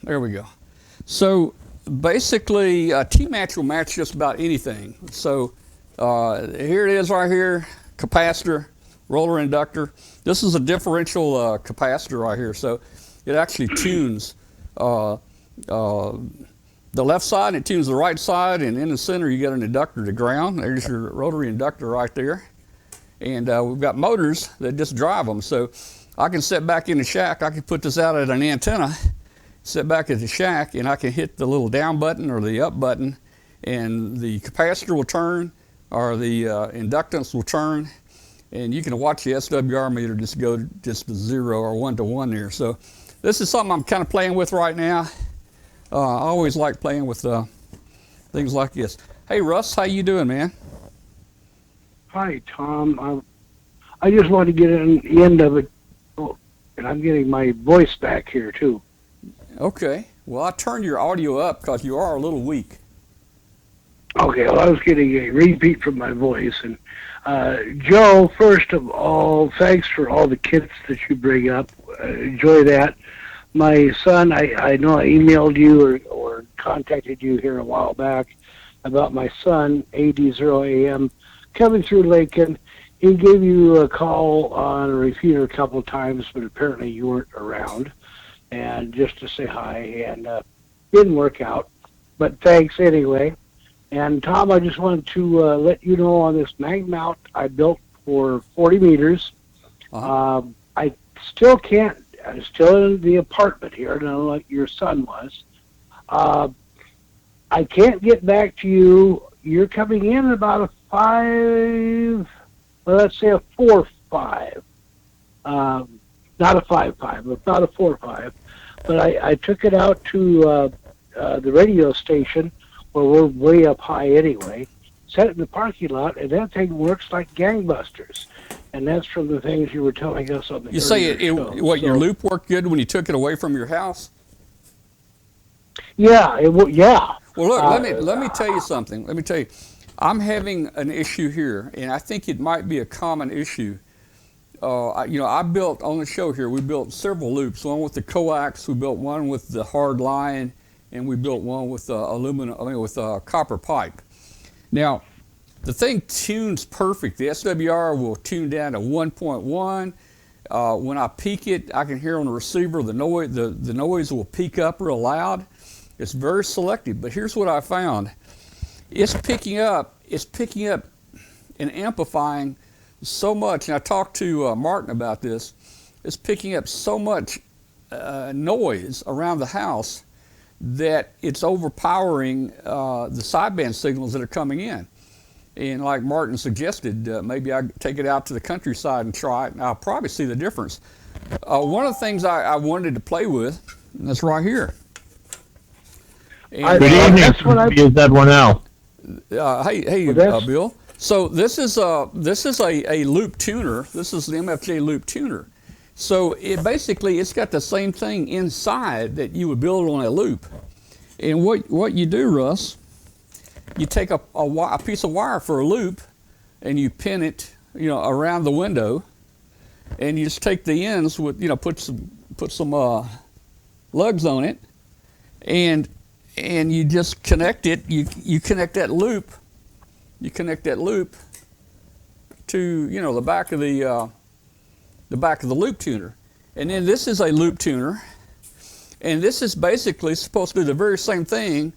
there we go. So basically, T-match will match just about anything. So here it is right here, capacitor, roller inductor. This is a differential capacitor right here, so it actually tunes the left side, and it tunes the right side, and in the center you get an inductor to ground. There's your rotary inductor right there. And we've got motors that just drive them. So I can sit back in the shack, I can put this out at an antenna, sit back at the shack, and I can hit the little down button or the up button, and the capacitor will turn, or the inductance will turn, and you can watch the SWR meter just go just to 0 or 1 to 1 there. So this is something I'm kind of playing with right now. I always like playing with things like this. Hey, Russ, how you doing, man? Hi, Tom. I just want to get in the end of it, and I'm getting my voice back here, too. Okay. Well, I turned your audio up because you are a little weak. Okay, well, I was getting a repeat from my voice. And Joe, first of all, thanks for all the kits that you bring up. Enjoy that. My son, I know I emailed you or contacted you here a while back about my son, AD0AM, coming through Lincoln. He gave you a call on a repeater a couple of times, but apparently you weren't around, and just to say hi, and didn't work out. But thanks anyway. And Tom, I just wanted to let you know on this mag mount I built for 40 meters. I still can't. I'm still in the apartment here, and I don't know like your son was. I can't get back to you. You're coming in about a 5 well, let's say a 4.5, not a 5.5, but not a 4.5. But I took it out to the radio station where we're way up high anyway, set it in the parking lot, and that thing works like gangbusters. And that's from the things you were telling us on the You say your loop worked good when you took it away from your house? Yeah, yeah. Well, look, let me tell you something. Let me tell you, I'm having an issue here, and I think it might be a common issue. I built on the show here. We built several loops. One with the coax. We built one with the hard line, and we built one with copper pipe. Now, the thing tunes perfect. The SWR will tune down to 1.1. When I peak it, I can hear on the receiver the noise. The noise will peak up real loud. It's very selective. But here's what I found: it's picking up and amplifying so much, and I talked to Martin about this, it's picking up so much noise around the house that it's overpowering the sideband signals that are coming in. And like Martin suggested, maybe I take it out to the countryside and try it, and I'll probably see the difference. One of the things I wanted to play with, and that's right here. And, good evening, use that one out. Hey, Bill. So this is a loop tuner. This is the MFJ loop tuner. So it's got the same thing inside that you would build on a loop. And what you do, Russ, you take a piece of wire for a loop, and you pin it, around the window, and you just take the ends with, put some lugs on it, and you just connect it. You connect that loop. You connect that loop to the back of the loop tuner, and then this is a loop tuner, and this is basically supposed to do the very same thing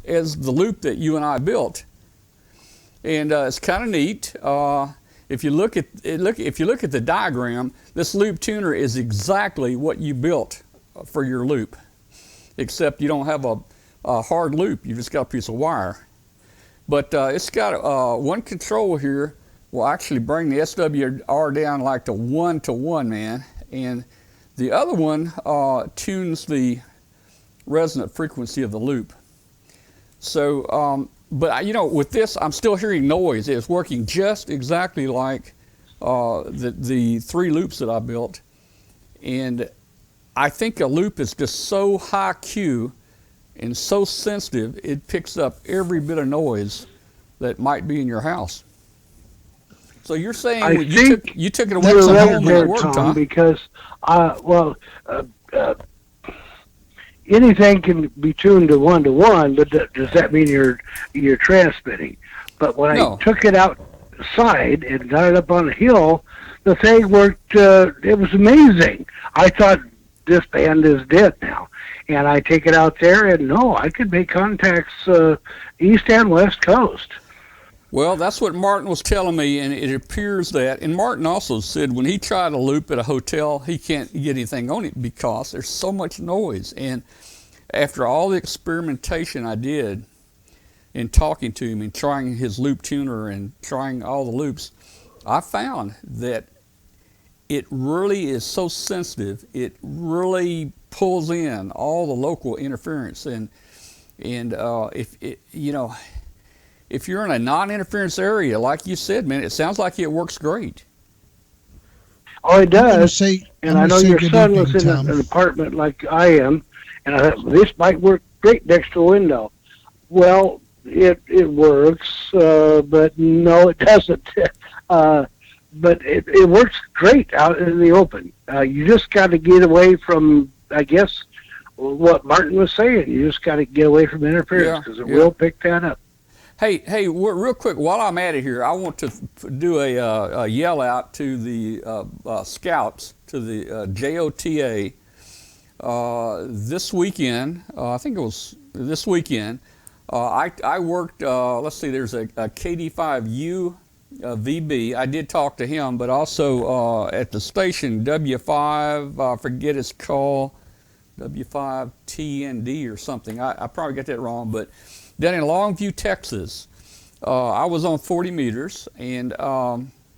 as the loop that you and I built, and it's kind of neat. If you look at the diagram, this loop tuner is exactly what you built for your loop, except you don't have a hard loop. You just got a piece of wire. But it's got one control here will actually bring the SWR down like to 1-to-1, man. And the other one tunes the resonant frequency of the loop. So, but with this, I'm still hearing noise. It's working just exactly like the 3 loops that I built. And I think a loop is just so high Q and so sensitive, it picks up every bit of noise that might be in your house. So you're saying you took it away from home and it worked, Tom? Because, anything can be tuned to 1-to-1, but does that mean you're transmitting? But when I took it outside and got it up on a hill, the thing worked. It was amazing. I thought this band is dead now. And I take it out there, and I could make contacts east and west coast. Well, that's what Martin was telling me, and it appears that, and Martin also said when he tried a loop at a hotel, he can't get anything on it because there's so much noise. And after all the experimentation I did in talking to him and trying his loop tuner and trying all the loops, I found that it really is so sensitive. It really pulls in all the local interference, and if you're in a non-interference area, like you said, man, it sounds like it works great. Oh, it does. And I know your son was in an apartment like I am, and I thought this might work great next to a window. Well, it works, but no, it doesn't. But it works great out in the open. You just got to get away from, I guess, what Martin was saying. You just got to get away from interference because it will pick that up. Hey, real quick, while I'm at it here, I want to do a yell out to the scouts, to the JOTA. This weekend, I think it was this weekend, I worked, let's see, there's a KD5U VB. I did talk to him, but also at the station, W5, I forget its call, W5TND or something. I probably got that wrong, but down in Longview, Texas, I was on 40 meters, and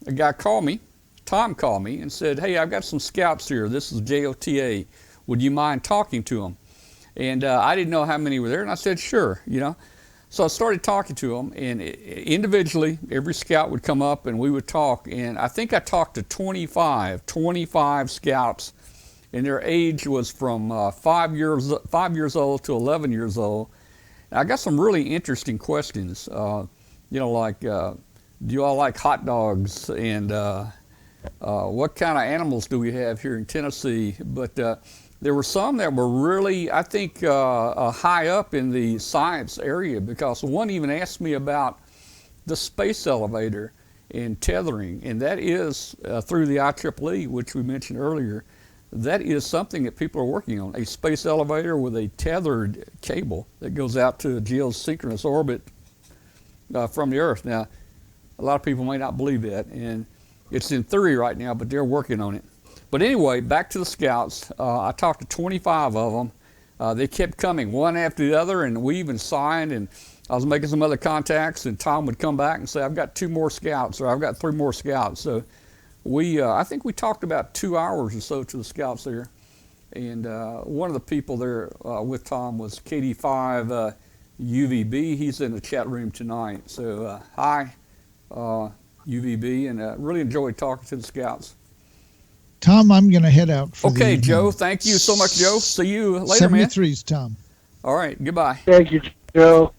a guy called me, Tom called me and said, hey, I've got some scouts here. This is JOTA. Would you mind talking to them? And I didn't know how many were there, and I said, sure, So I started talking to them, and individually, every scout would come up and we would talk, and I think I talked to 25 scouts, and their age was from 5 years old to 11 years old. And I got some really interesting questions, like, do you all like hot dogs, and what kind of animals do we have here in Tennessee? But there were some that were really, I think, high up in the science area, because one even asked me about the space elevator and tethering, and that is through the IEEE, which we mentioned earlier. That is something that people are working on, a space elevator with a tethered cable that goes out to a geosynchronous orbit from the Earth. Now, a lot of people may not believe that, and it's in theory right now, but they're working on it. But anyway, back to the scouts. I talked to 25 of them. They kept coming one after the other, and we even signed, and I was making some other contacts, and Tom would come back and say, I've got 2 more scouts, or I've got 3 more scouts. So I think we talked about 2 hours or so to the scouts there. And one of the people there with Tom was KD5 UVB. He's in the chat room tonight. So hi, UVB, and really enjoyed talking to the scouts. Tom, I'm going to head out for Okay, the Joe. Thank you so much, Joe. See you later, man. 73's Tom. All right. Goodbye. Thank you, Joe.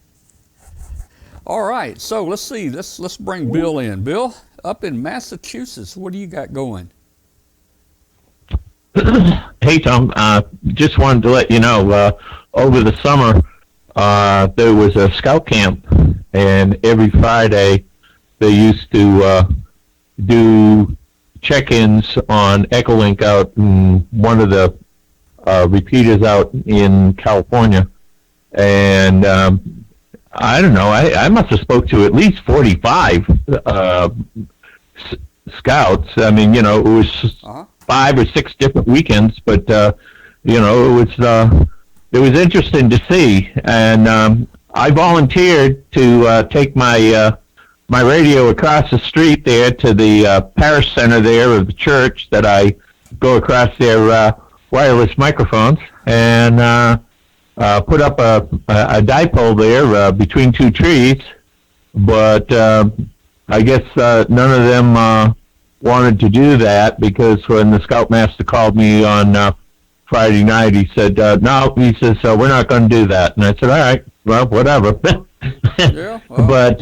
All right. So let's see. Let's bring Bill in. Bill, up in Massachusetts, what do you got going? Hey, Tom. Just wanted to let you know, over the summer, there was a scout camp, and every Friday they used to do check-ins on Echolink out in one of the repeaters out in California. And I don't know, I must have spoke to at least 45 scouts. I mean, it was 5 or 6 different weekends, but it was interesting to see. And I volunteered to take my radio across the street there to the parish center there of the church, that I go across their wireless microphones, and put up a dipole there between 2 trees. But I guess none of them wanted to do that, because when the scoutmaster called me on Friday night, he said, no, he says, we're not going to do that. And I said, all right, well, whatever. Yeah, well, but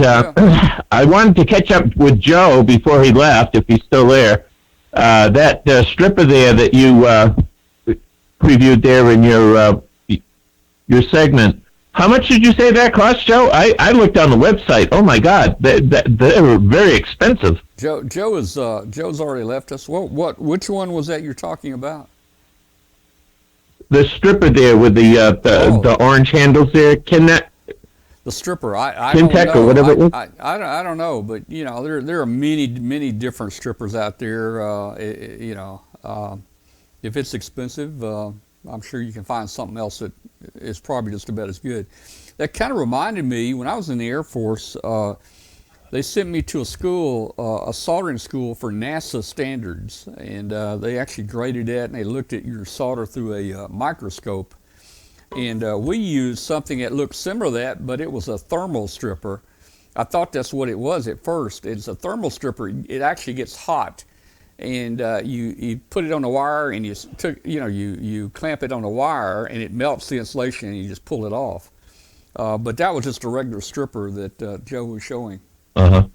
I wanted to catch up with Joe before he left, if he's still there. That stripper there that you previewed there in your segment, how much did you say that cost, Joe? I looked on the website. Oh my God, they were very expensive. Joe's already left us. Which one was that you're talking about? The stripper there with the orange handles there. Can that? The stripper, I don't know. Or whatever it was? I don't know, but there are many different strippers out there. If it's expensive, I'm sure you can find something else that is probably just about as good. That kind of reminded me, when I was in the Air Force, they sent me to a school, a soldering school for NASA standards, and they actually graded that, and they looked at your solder through a microscope. And we used something that looked similar to that, but it was a thermal stripper. I thought that's what it was at first. It's a thermal stripper. It actually gets hot, and you put it on the wire, and you clamp it on the wire, and it melts the insulation, and you just pull it off. But that was just a regular stripper that Joe was showing. Uh-huh.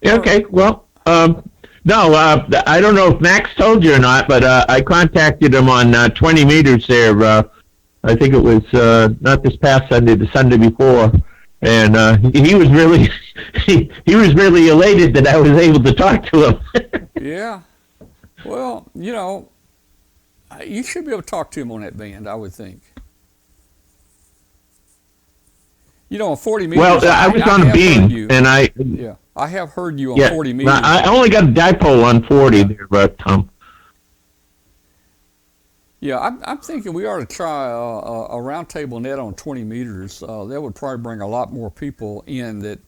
Yeah, okay, well, no, I don't know if Max told you or not, but I contacted him on 20 meters there. I think it was not this past Sunday, the Sunday before, and he was really he was really elated that I was able to talk to him. Yeah, well, you should be able to talk to him on that band, I would think. 40 meters. Well, I was on a beam, and I have heard you on 40 meters. I only got a dipole on 40 there, but Yeah, I'm thinking we ought to try a roundtable net on 20 meters. That would probably bring a lot more people in that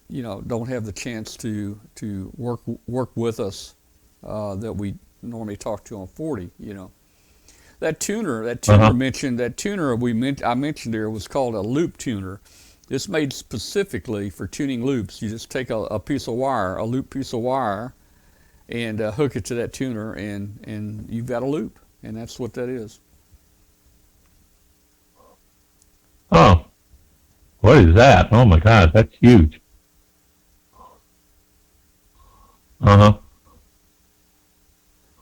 don't have the chance to work with us that we normally talk to on 40. That tuner mentioned that tuner I mentioned there was called a loop tuner. It's made specifically for tuning loops. You just take a piece of wire, a loop piece of wire, and hook it to that tuner, and you've got a loop. And that's what that is. Oh, what is that? Oh my God, that's huge.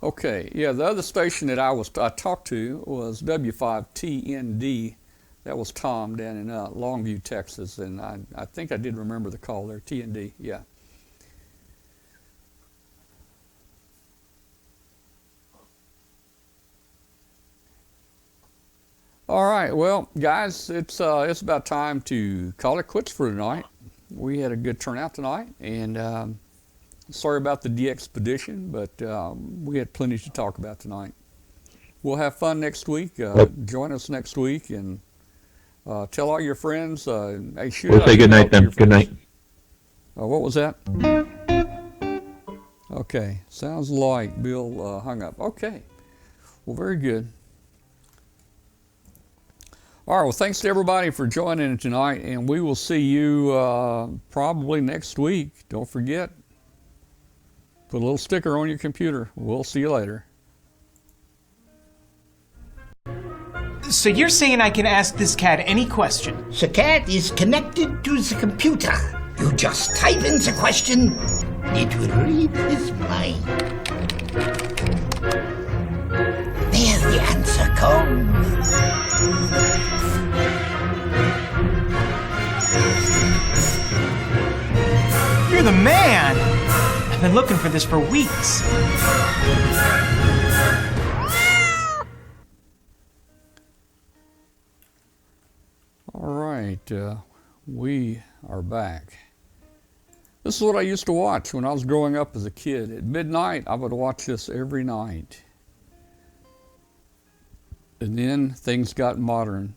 Okay, yeah, the other station that I talked to was W5TND. That was Tom down in Longview, Texas, and I think I did remember the call there, TND, yeah. All right, well, guys, it's about time to call it quits for tonight. We had a good turnout tonight, and sorry about the de-expedition, but we had plenty to talk about tonight. We'll have fun next week. Join us next week, and tell all your friends. Hey, shoot, we'll say good night then. Good night. What was that? Okay, sounds like Bill hung up. Okay, well, very good. All right, well, thanks to everybody for joining tonight, and we will see you probably next week. Don't forget, put a little sticker on your computer. We'll see you later. So you're saying I can ask this cat any question? The cat is connected to the computer. You just type in the question, it will read his mind. There the answer comes. You're the man! I've been looking for this for weeks. All right, we are back. This is what I used to watch when I was growing up as a kid. At midnight, I would watch this every night. And then things got modern.